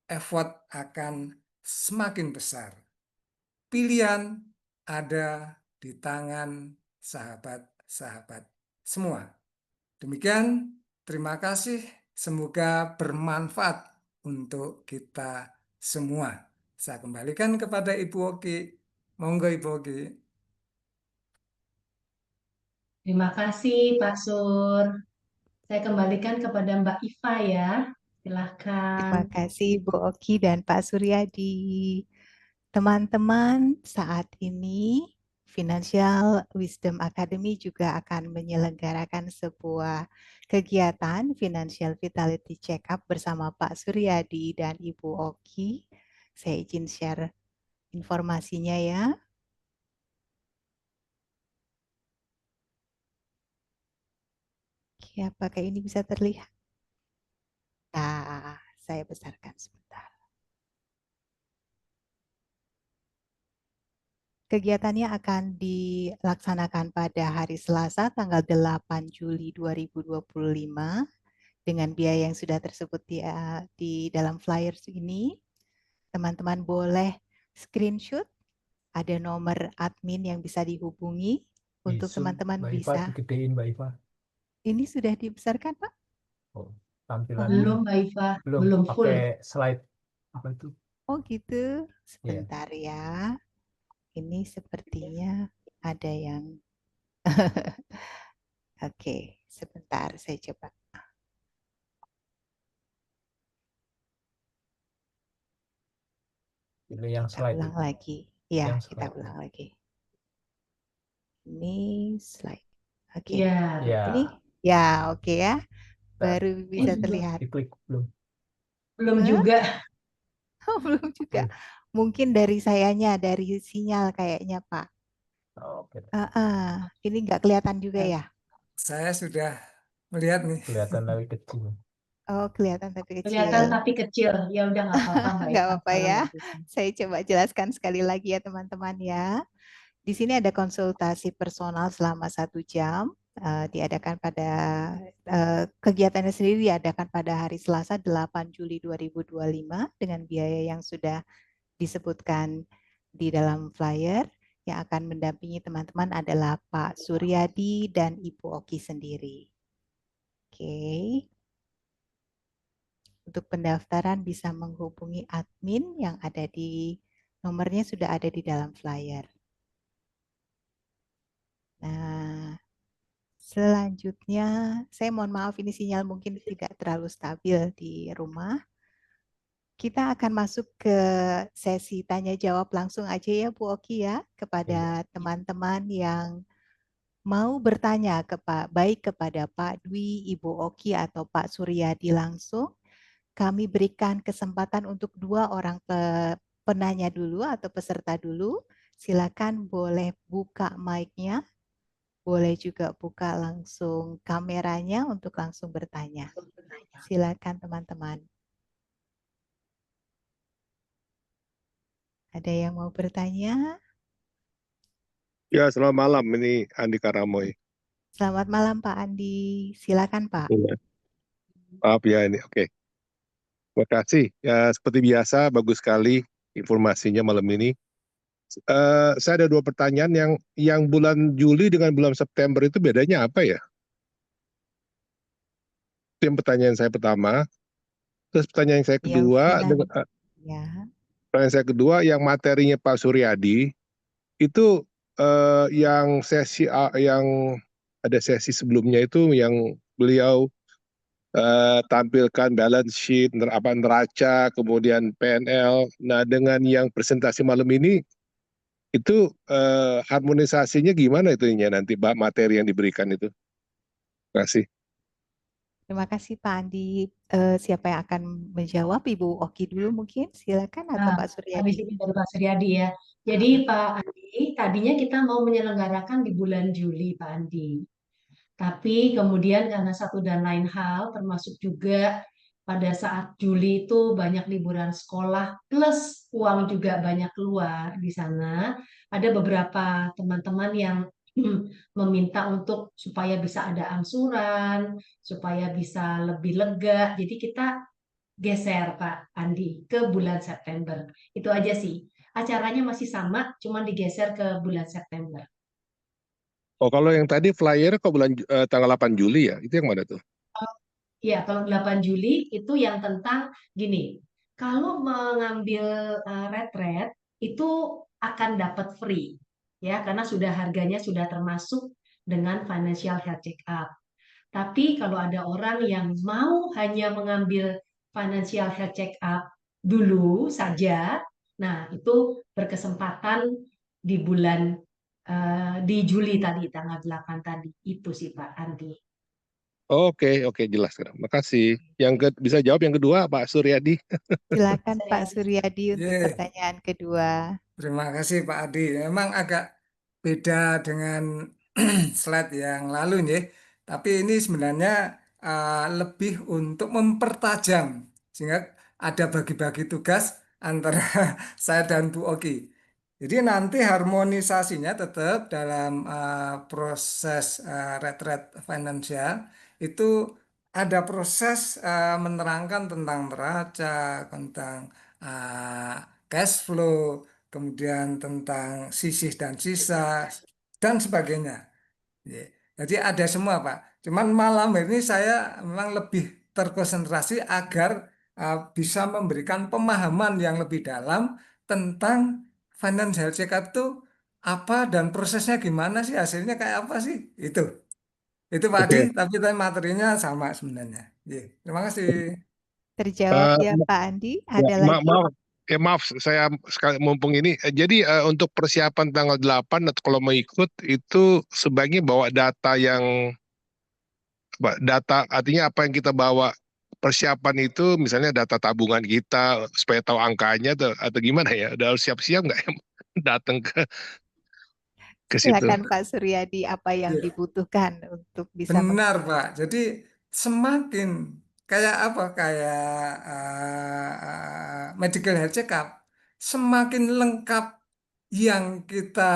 [SPEAKER 5] effort akan semakin besar. Pilihan ada di tangan sahabat-sahabat semua. Demikian, terima kasih. Semoga bermanfaat untuk kita semua. Saya kembalikan kepada Ibu Oki. Monggo Ibu Oki.
[SPEAKER 2] Terima kasih Pak Sur. Saya kembalikan kepada Mbak Iva ya.
[SPEAKER 1] Terima
[SPEAKER 2] Silahkan.
[SPEAKER 1] kasih Bu Oki dan Pak Suryadi. Teman-teman, saat ini Financial Wisdom Academy juga akan menyelenggarakan sebuah kegiatan Financial Vitality Check-up bersama Pak Suryadi dan Ibu Oki. Saya izin share informasinya ya. Oke, apakah ini bisa terlihat? Nah, saya besarkan sebentar. Kegiatannya akan dilaksanakan pada hari Selasa tanggal 8 Juli 2025 dengan biaya yang sudah tersebut di dalam flyers ini. Teman-teman boleh screenshot, ada nomor admin yang bisa dihubungi untuk teman-teman
[SPEAKER 3] Mbak Iva
[SPEAKER 1] bisa.
[SPEAKER 3] digedein Mbak Iva.
[SPEAKER 1] Ini sudah dibesarkan, Pak?
[SPEAKER 3] Oh, tampilannya
[SPEAKER 2] Belum Mbak Iva,
[SPEAKER 3] belum
[SPEAKER 2] belum full.
[SPEAKER 3] pakai slide apa itu?
[SPEAKER 1] Oh gitu,
[SPEAKER 3] Iya.
[SPEAKER 1] sebentar ya. Ini sepertinya ada yang Oke, sebentar saya coba.
[SPEAKER 3] Ini yang
[SPEAKER 1] Kita
[SPEAKER 3] slide
[SPEAKER 1] ulang
[SPEAKER 3] itu.
[SPEAKER 1] lagi. Ya,
[SPEAKER 3] Yang
[SPEAKER 1] kita
[SPEAKER 3] slide.
[SPEAKER 1] ulang lagi. Ini slide. Oke.
[SPEAKER 2] Iya,
[SPEAKER 3] Ya,
[SPEAKER 1] Ini ya, oke ya.
[SPEAKER 3] Nah,
[SPEAKER 1] Baru bisa
[SPEAKER 2] belum.
[SPEAKER 1] terlihat.
[SPEAKER 3] diklik belum?
[SPEAKER 2] Belum
[SPEAKER 1] Hah?
[SPEAKER 2] juga.
[SPEAKER 1] Oh, belum juga.
[SPEAKER 3] Belum.
[SPEAKER 1] Mungkin dari sayanya, dari sinyal kayaknya, Pak.
[SPEAKER 3] Oh, oke.
[SPEAKER 1] Ini nggak kelihatan juga ya?
[SPEAKER 5] Saya sudah melihat nih.
[SPEAKER 3] Kelihatan lebih kecil.
[SPEAKER 1] Oh, kelihatan tapi
[SPEAKER 2] Kelihatan
[SPEAKER 1] kecil.
[SPEAKER 2] tapi kecil. Ya udah nggak apa-apa Mbak
[SPEAKER 1] Nggak
[SPEAKER 2] Iva
[SPEAKER 1] apa-apa
[SPEAKER 2] kalau
[SPEAKER 1] ya.
[SPEAKER 2] begitu.
[SPEAKER 1] Saya coba jelaskan sekali lagi ya, teman-teman ya. Di sini ada konsultasi personal selama 1 jam. Diadakan pada kegiatannya sendiri diadakan pada hari Selasa 8 Juli 2025 dengan biaya yang sudah disebutkan di dalam flyer. Yang akan mendampingi teman-teman adalah Pak Suryadi dan Ibu Oki sendiri. Oke. Untuk pendaftaran bisa menghubungi admin yang ada di nomornya sudah ada di dalam flyer. Nah, selanjutnya, saya mohon maaf ini sinyal mungkin tidak terlalu stabil di rumah. Kita akan masuk ke sesi tanya jawab langsung aja ya Bu Oki ya, kepada teman-teman yang mau bertanya baik kepada Pak Dwi, Ibu Oki atau Pak Suryadi langsung. Kami berikan kesempatan untuk 2 orang penanya dulu atau peserta dulu. Silakan boleh buka mic-nya. Boleh juga buka langsung kameranya untuk langsung bertanya. Silakan teman-teman. Ada yang mau bertanya?
[SPEAKER 6] Ya, selamat malam. Ini Andi Karamoy.
[SPEAKER 1] Selamat malam Pak Andi. Silakan Pak.
[SPEAKER 6] Ya, maaf ya ini. Oke. Terima kasih. Ya, seperti biasa, bagus sekali informasinya malam ini. Saya ada dua pertanyaan yang bulan Juli dengan bulan September itu bedanya apa ya? Itu yang pertanyaan saya pertama. Terus pertanyaan saya
[SPEAKER 1] Ya,
[SPEAKER 6] kedua,
[SPEAKER 1] bulan ya.
[SPEAKER 6] pertanyaan saya kedua yang materinya Pak Suryadi itu yang yang ada sesi sebelumnya itu yang beliau tampilkan balance sheet, neraca, kemudian PNL. Nah, dengan yang presentasi malam ini, itu harmonisasinya gimana itunya nanti materi yang diberikan itu? Terima kasih.
[SPEAKER 1] Terima kasih Pak Andi. Siapa yang akan menjawab? Ibu Oki dulu mungkin. Silakan atau
[SPEAKER 2] Nah,
[SPEAKER 1] Pak
[SPEAKER 2] habis
[SPEAKER 1] Suryadi.
[SPEAKER 2] ini baru Pak Suryadi ya. Jadi Pak Andi, tadinya kita mau menyelenggarakan di bulan Juli, Pak Andi. Tapi kemudian karena satu dan lain hal, termasuk juga pada saat Juli itu banyak liburan sekolah, plus uang juga banyak keluar di sana. Ada beberapa teman-teman yang meminta untuk supaya bisa ada angsuran, supaya bisa lebih lega. Jadi kita geser Pak Andi ke bulan September. Itu aja sih. Acaranya masih sama, cuma digeser ke bulan September.
[SPEAKER 6] Oh, kalau yang tadi flyer kok tanggal 8 Juli ya? Itu yang mana tuh?
[SPEAKER 2] Ya, kalau 8 Juli itu yang tentang gini, kalau mengambil retret itu akan dapat free ya karena harganya sudah termasuk dengan financial health check up. Tapi kalau ada orang yang mau hanya mengambil financial health check up dulu saja, nah itu berkesempatan di bulan di Juli tadi tanggal 8 tadi. Itu sih Pak Andi.
[SPEAKER 6] Oke, jelas. Terima kasih. Bisa jawab yang kedua, Pak Suryadi?
[SPEAKER 1] Silakan Pak Suryadi untuk
[SPEAKER 5] Ye,
[SPEAKER 1] pertanyaan kedua.
[SPEAKER 5] terima kasih Pak Adi. Memang agak beda dengan slide yang lalu nih, tapi ini sebenarnya lebih untuk mempertajam sehingga ada bagi-bagi tugas antara saya dan Bu Oki. Jadi nanti harmonisasinya tetap dalam proses retret finansial itu ada proses menerangkan tentang neraca, tentang cash flow, kemudian tentang sisih dan sisa dan sebagainya. Ya. Jadi ada semua Pak. Cuman malam ini saya memang lebih terkonsentrasi agar bisa memberikan pemahaman yang lebih dalam tentang financial check up itu apa dan prosesnya gimana sih, hasilnya kayak apa sih itu Pak Adi,
[SPEAKER 6] Oke.
[SPEAKER 5] tapi materinya sama sebenarnya. Ya. Terima kasih.
[SPEAKER 1] Terjawab
[SPEAKER 6] Eh,
[SPEAKER 1] ya Pak Andi.
[SPEAKER 6] Ya,
[SPEAKER 1] Ada lagi?
[SPEAKER 6] maaf, saya sekali mumpung ini. Jadi untuk persiapan tanggal 8 atau kalau mau ikut itu sebaiknya bawa data data artinya apa yang kita bawa persiapan itu misalnya data tabungan kita supaya tahu angkanya atau gimana ya? Udah harus siap-siap nggak ya datang ke situ?
[SPEAKER 1] Silakan Pak Suryadi, apa yang
[SPEAKER 5] Ya.
[SPEAKER 1] dibutuhkan untuk bisa
[SPEAKER 5] Benar, Pak. Jadi semakin kayak apa? Kayak medical health check up, semakin lengkap yang kita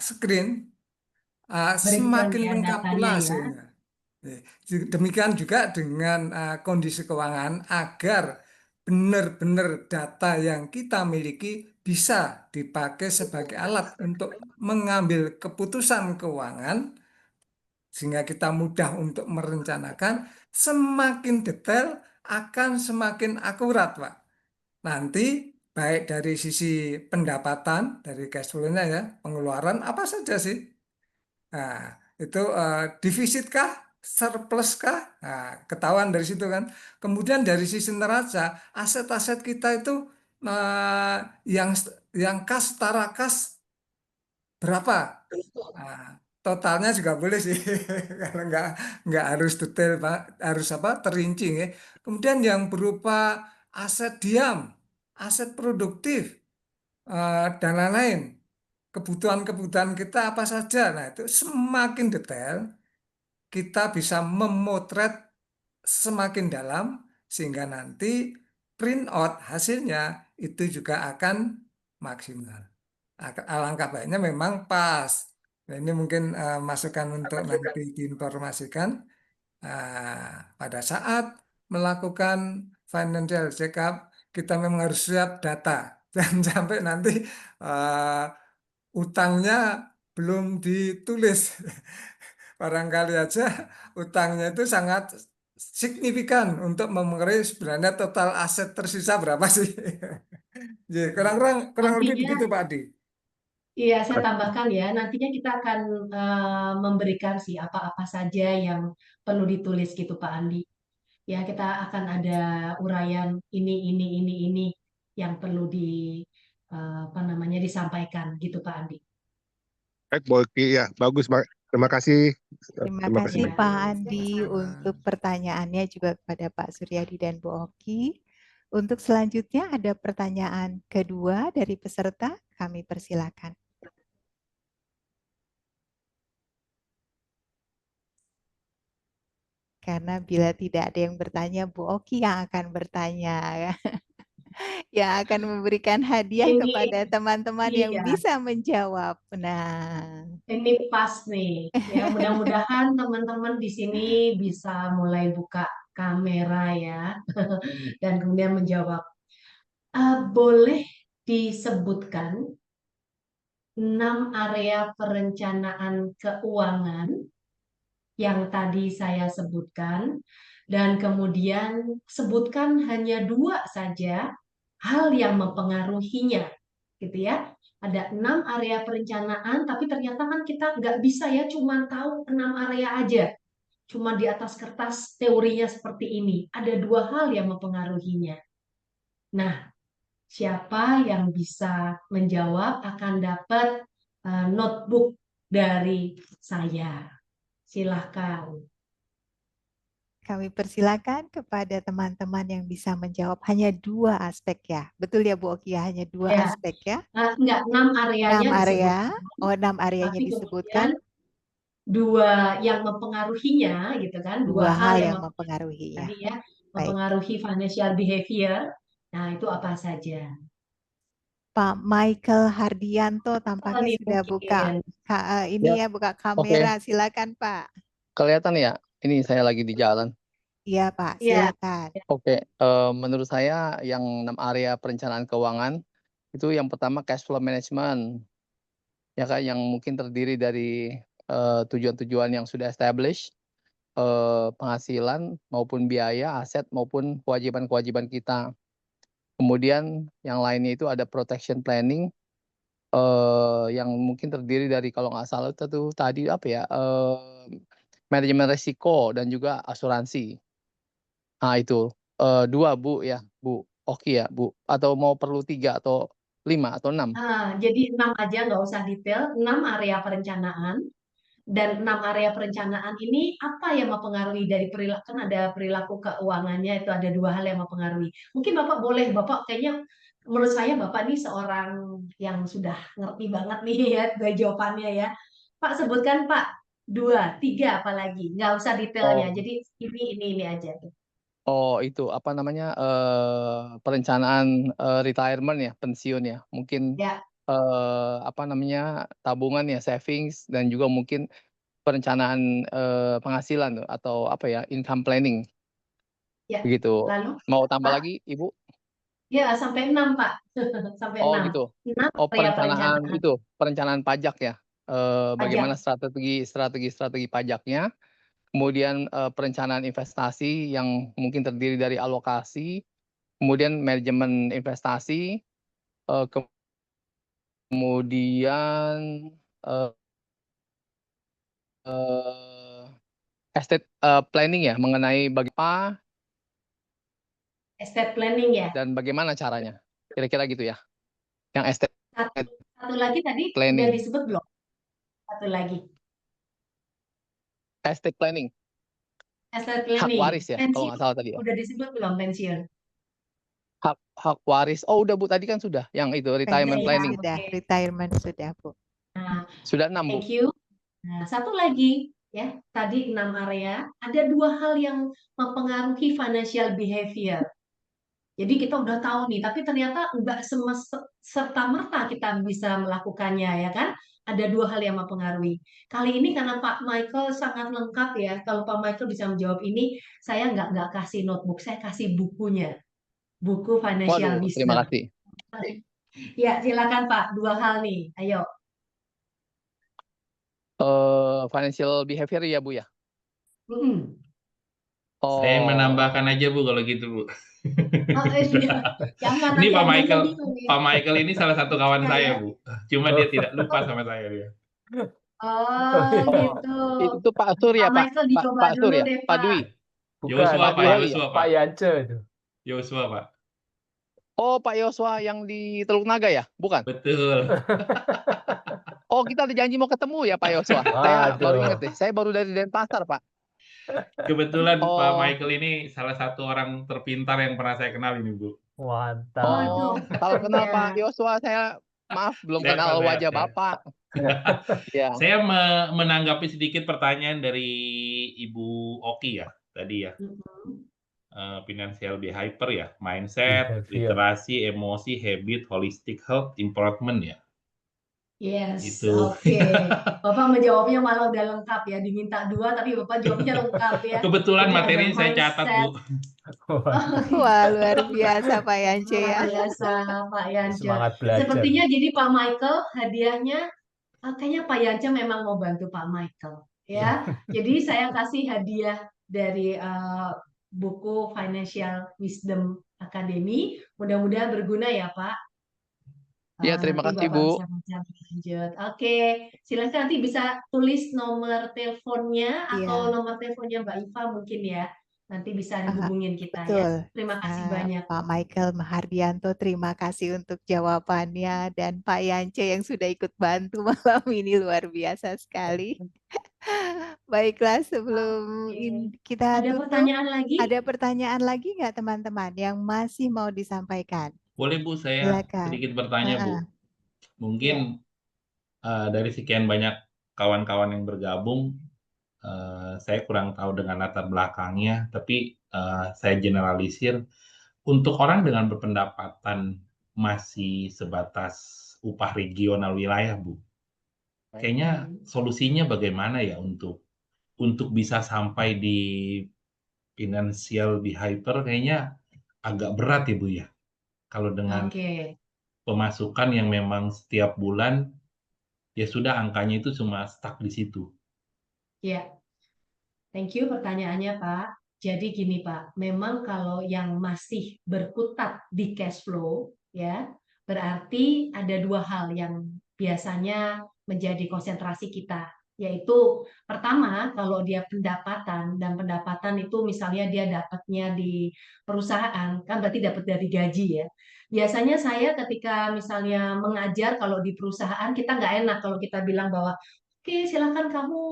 [SPEAKER 5] screen,
[SPEAKER 2] Breakdown
[SPEAKER 5] semakin
[SPEAKER 2] ya
[SPEAKER 5] lengkap pula
[SPEAKER 2] datanya ya.
[SPEAKER 5] hasilnya. Demikian juga dengan kondisi keuangan agar benar-benar data yang kita miliki bisa dipakai sebagai alat untuk mengambil keputusan keuangan sehingga kita mudah untuk merencanakan, semakin detail akan semakin akurat, Pak. Nanti baik dari sisi pendapatan, dari cash flow-nya ya, pengeluaran apa saja sih? Nah, itu defisit kah? Surplus kah? Nah, ketahuan dari situ kan. Kemudian dari sisi neraca, aset-aset kita itu eh, yang kas setara kas berapa? Nah, totalnya juga boleh sih, kalau nggak harus detail Pak, harus apa terinci ya. Kemudian yang berupa aset diam, aset produktif dan lain-lain, kebutuhan-kebutuhan kita apa saja. Nah itu semakin detail kita bisa memotret semakin dalam sehingga nanti print out hasilnya itu juga akan maksimal. Alangkah baiknya memang pas. Nah, ini mungkin masukan untuk nanti diinformasikan pada saat melakukan financial check up, kita memang harus siap data. Jangan sampai nanti uh, utangnya belum ditulis. Barangkali aja utangnya itu sangat signifikan untuk memengaruhi sebenarnya total aset tersisa berapa sih. Ya, kurang lebih
[SPEAKER 2] Nantinya,
[SPEAKER 5] begitu Pak Adi.
[SPEAKER 2] iya saya tambahkan ya, nantinya kita akan memberikan sih apa-apa saja yang perlu ditulis gitu Pak Andi. Ya, kita akan ada uraian ini yang perlu apa namanya disampaikan gitu Pak Andi.
[SPEAKER 6] Baik, Bu Oki, ya bagus, Pak. Terima kasih.
[SPEAKER 1] Terima
[SPEAKER 6] Terima
[SPEAKER 1] kasih
[SPEAKER 6] kasih.
[SPEAKER 2] Ya,
[SPEAKER 1] Pak Andi
[SPEAKER 5] sama-sama.
[SPEAKER 1] untuk pertanyaannya juga kepada Pak Suryadi dan Bu Oki. Untuk selanjutnya ada pertanyaan kedua dari peserta, kami persilakan. Karena bila tidak ada yang bertanya, Bu Oki yang akan bertanya. Yang akan memberikan hadiah
[SPEAKER 2] Ini
[SPEAKER 1] kepada teman-teman yang
[SPEAKER 2] iya,
[SPEAKER 1] bisa menjawab. Nah,
[SPEAKER 2] ini pas nih. Ya, mudah-mudahan teman-teman di sini bisa mulai buka kamera ya dan kemudian menjawab. Boleh disebutkan 6 area perencanaan keuangan yang tadi saya sebutkan, dan kemudian sebutkan hanya 2 saja hal yang mempengaruhinya, gitu ya. Ada 6 area perencanaan, tapi ternyata kan kita nggak bisa ya cuma tahu 6 area aja. Cuma di atas kertas teorinya seperti ini. Ada 2 hal yang mempengaruhinya. Nah, siapa yang bisa menjawab akan dapat notebook dari saya. Silahkan.
[SPEAKER 1] kami persilakan kepada teman-teman yang bisa menjawab hanya 2 aspek ya. Betul ya Bu Oki ya, hanya 2
[SPEAKER 2] Ya,
[SPEAKER 1] aspek ya.
[SPEAKER 2] enggak, 6 areanya
[SPEAKER 1] 6 area,
[SPEAKER 2] disebutkan,
[SPEAKER 1] 6 areanya
[SPEAKER 2] tapi
[SPEAKER 1] disebutkan.
[SPEAKER 2] kemudian 2 yang mempengaruhinya, gitu kan, 2
[SPEAKER 1] 2
[SPEAKER 2] hal
[SPEAKER 1] hal
[SPEAKER 2] yang
[SPEAKER 1] yang mempengaruhi ya.
[SPEAKER 2] tadi ya,
[SPEAKER 1] Baik.
[SPEAKER 2] mempengaruhi financial behavior. Nah, itu apa saja?
[SPEAKER 1] Pak Michael Hardianto
[SPEAKER 2] Oh,
[SPEAKER 1] tampaknya
[SPEAKER 2] nih
[SPEAKER 1] sudah buka
[SPEAKER 2] mungkin.
[SPEAKER 1] ini
[SPEAKER 7] Ya,
[SPEAKER 1] ya, buka
[SPEAKER 7] oke.
[SPEAKER 1] kamera. Silakan Pak.
[SPEAKER 7] Kelihatan ya? Ini saya lagi di jalan.
[SPEAKER 1] Iya Pak,
[SPEAKER 2] Iya.
[SPEAKER 1] silakan.
[SPEAKER 7] Oke, menurut saya yang 6 area perencanaan keuangan itu yang pertama cash flow management, ya kan, yang mungkin terdiri dari tujuan-tujuan yang sudah established, penghasilan maupun biaya, aset maupun kewajiban-kewajiban kita. Kemudian yang lainnya itu ada protection planning, yang mungkin terdiri dari kalau nggak salah itu tuh tadi apa ya, manajemen resiko dan juga asuransi. Nah itu, 2 Bu ya, Bu Oki ya, Bu? Atau mau perlu 3 atau 5 atau 6?
[SPEAKER 2] Jadi 6 aja, nggak usah detail. 6 area perencanaan. Dan 6 area perencanaan ini apa yang mempengaruhi dari perilaku, kan ada perilaku keuangannya, itu ada 2 hal yang mempengaruhi. Mungkin Bapak boleh, Bapak kayaknya menurut saya Bapak ini seorang yang sudah ngerti banget nih ya jawabannya ya. Pak sebutkan Pak 2, 3 apalagi, nggak usah detailnya.
[SPEAKER 7] Oh.
[SPEAKER 2] Jadi ini aja.
[SPEAKER 7] Oh itu, apa namanya, perencanaan, retirement ya, pensiun ya, mungkin,
[SPEAKER 2] Ya,
[SPEAKER 7] apa namanya, tabungan ya, savings, dan juga mungkin perencanaan, penghasilan tuh, atau apa ya, income planning,
[SPEAKER 2] ya.
[SPEAKER 7] begitu.
[SPEAKER 2] Lalu
[SPEAKER 7] Mau tambah
[SPEAKER 2] Pak,
[SPEAKER 7] lagi Ibu?
[SPEAKER 2] ya sampai 6 Pak. Sampai
[SPEAKER 7] Oh
[SPEAKER 2] 6.
[SPEAKER 7] gitu.
[SPEAKER 2] 6
[SPEAKER 7] Oh
[SPEAKER 2] area
[SPEAKER 7] perencanaan
[SPEAKER 2] perencanaan
[SPEAKER 7] itu, perencanaan pajak ya, bagaimana
[SPEAKER 2] pajak.
[SPEAKER 7] strategi pajaknya, kemudian, perencanaan investasi yang mungkin terdiri dari alokasi, kemudian manajemen investasi, kemudian, estate, planning ya, mengenai bagaimana
[SPEAKER 2] Estate planning ya.
[SPEAKER 7] dan bagaimana caranya, kira-kira gitu ya, yang estate
[SPEAKER 2] Satu lagi tadi udah
[SPEAKER 7] planning.
[SPEAKER 2] disebut belum? Satu lagi.
[SPEAKER 7] Estate planning,
[SPEAKER 2] Estate
[SPEAKER 7] hak
[SPEAKER 2] planning.
[SPEAKER 7] waris ya, kalau nggak
[SPEAKER 2] Pensiun
[SPEAKER 7] salah tadi ya.
[SPEAKER 2] udah disebut belum pensiun?
[SPEAKER 7] Hak waris, oh udah Bu, tadi kan sudah, yang itu retirement
[SPEAKER 2] Sudah,
[SPEAKER 7] planning.
[SPEAKER 1] Sudah,
[SPEAKER 2] oke.
[SPEAKER 1] retirement sudah Bu.
[SPEAKER 2] Nah,
[SPEAKER 7] Sudah 6 Bu.
[SPEAKER 2] thank you. Nah, satu lagi ya, tadi 6 area, ada 2 hal yang mempengaruhi financial behavior. Jadi kita udah tahu nih, tapi ternyata nggak serta-merta kita bisa melakukannya, ya kan? Ada dua hal yang mempengaruhi. Kali ini karena Pak Michael sangat lengkap ya, kalau Pak Michael bisa menjawab ini, saya nggak kasih notebook, saya kasih bukunya, buku Financial
[SPEAKER 7] Waduh, terima
[SPEAKER 2] Wisdom.
[SPEAKER 7] kasih.
[SPEAKER 2] Ya, silakan Pak, dua hal nih, ayo.
[SPEAKER 7] Financial behavior ya Bu ya.
[SPEAKER 2] Mm-mm.
[SPEAKER 4] Saya
[SPEAKER 7] Oh,
[SPEAKER 4] menambahkan aja Bu kalau gitu Bu.
[SPEAKER 2] Oh iya, jangan
[SPEAKER 4] Ini
[SPEAKER 2] nanti
[SPEAKER 4] Pak
[SPEAKER 2] adminnya
[SPEAKER 4] Michael,
[SPEAKER 2] bingung nih.
[SPEAKER 4] Pak Michael ini salah satu kawan
[SPEAKER 2] Ya,
[SPEAKER 4] saya
[SPEAKER 2] ya.
[SPEAKER 4] Bu. Cuma dia tidak lupa sama saya dia.
[SPEAKER 2] Oh gitu.
[SPEAKER 7] itu Pak Surya
[SPEAKER 2] Pak
[SPEAKER 7] Pak,
[SPEAKER 2] Michael dicoba
[SPEAKER 7] Pak
[SPEAKER 2] dulu
[SPEAKER 7] Surya,
[SPEAKER 2] deh
[SPEAKER 7] Pak
[SPEAKER 2] Pak.
[SPEAKER 7] Dwi.
[SPEAKER 3] Bukan,
[SPEAKER 4] Yosua Pak,
[SPEAKER 7] Dwi.
[SPEAKER 4] Yosua
[SPEAKER 3] Pak
[SPEAKER 4] Pak,
[SPEAKER 3] Yance itu.
[SPEAKER 4] Yosua Pak.
[SPEAKER 7] Oh, Pak Yosua yang di Teluk Naga ya? Bukan?
[SPEAKER 4] Betul.
[SPEAKER 7] Oh, kita ada janji mau ketemu ya Pak Yosua. Saya baru ingat
[SPEAKER 3] Waduh.
[SPEAKER 7] deh. Saya baru dari Denpasar Pak.
[SPEAKER 4] Kebetulan Pak
[SPEAKER 7] Oh,
[SPEAKER 4] Michael ini salah satu orang terpintar yang pernah saya kenal ini Bu.
[SPEAKER 3] Mantap.
[SPEAKER 2] Waduh.
[SPEAKER 7] kalau kenal
[SPEAKER 2] Ya.
[SPEAKER 7] Pak Yosua saya maaf belum
[SPEAKER 4] Siap,
[SPEAKER 7] kenal
[SPEAKER 4] Pak,
[SPEAKER 7] wajah
[SPEAKER 4] siap.
[SPEAKER 7] Bapak. Ya.
[SPEAKER 4] Saya menanggapi sedikit pertanyaan dari Ibu Oki ya tadi ya.
[SPEAKER 2] Mm-mm.
[SPEAKER 4] Financial behavior ya, mindset,
[SPEAKER 3] Behavior.
[SPEAKER 4] literasi, emosi, habit, holistic health improvement ya.
[SPEAKER 2] Yes,
[SPEAKER 4] Itu.
[SPEAKER 2] oke. Bapak menjawabnya malah udah lengkap ya. Diminta dua tapi Bapak jawabnya lengkap ya.
[SPEAKER 4] Kebetulan
[SPEAKER 2] Jadi ada
[SPEAKER 4] materinya saya catat
[SPEAKER 2] mindset.
[SPEAKER 4] Bu.
[SPEAKER 3] Waduh.
[SPEAKER 1] Wah, luar biasa Pak Yance
[SPEAKER 2] Luar
[SPEAKER 1] ya.
[SPEAKER 2] biasa Pak Yance.
[SPEAKER 3] Semangat belajar.
[SPEAKER 2] Sepertinya jadi Pak Michael hadiahnya kayaknya Pak Yance memang mau bantu Pak Michael ya. Jadi saya kasih hadiah dari buku Financial Wisdom Academy. Mudah-mudahan berguna ya Pak.
[SPEAKER 7] Ya, terima
[SPEAKER 2] Nanti
[SPEAKER 7] kasih
[SPEAKER 2] Bapak
[SPEAKER 7] Bu.
[SPEAKER 2] bisa baca lebih lanjut. Oke, silakan nanti bisa tulis nomor teleponnya atau
[SPEAKER 1] Iya.
[SPEAKER 2] nomor teleponnya Mbak Iva mungkin ya. Nanti bisa dihubungin kita ya.
[SPEAKER 1] Betul.
[SPEAKER 2] Terima kasih banyak.
[SPEAKER 1] Pak Michael Mahardianto, terima kasih untuk jawabannya, dan Pak Yance yang sudah ikut bantu malam ini, luar biasa sekali. Baiklah, sebelum
[SPEAKER 2] Oke.
[SPEAKER 1] kita
[SPEAKER 2] Ada
[SPEAKER 1] tutup,
[SPEAKER 2] pertanyaan lagi?
[SPEAKER 1] ada pertanyaan lagi nggak teman-teman yang masih mau disampaikan?
[SPEAKER 4] Boleh Bu, saya
[SPEAKER 1] Silakan.
[SPEAKER 4] sedikit bertanya Bu.
[SPEAKER 2] Ya.
[SPEAKER 4] Mungkin dari sekian banyak kawan-kawan yang bergabung, saya kurang tahu dengan latar belakangnya, tapi saya generalisir untuk orang dengan berpendapatan masih sebatas upah regional wilayah Bu. Kayaknya solusinya bagaimana ya untuk bisa sampai di financial behavior kayaknya agak berat ya Bu ya. Kalau dengan
[SPEAKER 2] Oke.
[SPEAKER 4] pemasukan yang memang setiap bulan ya sudah angkanya itu cuma stuck di situ.
[SPEAKER 2] Ya. Thank you pertanyaannya Pak. Jadi gini Pak, memang kalau yang masih berkutat di cash flow ya, berarti ada dua hal yang biasanya menjadi konsentrasi kita, yaitu pertama kalau dia pendapatan, dan pendapatan itu misalnya dia dapatnya di perusahaan, kan berarti dapat dari gaji ya. Biasanya saya ketika misalnya mengajar kalau di perusahaan, kita nggak enak kalau kita bilang bahwa oke, silakan kamu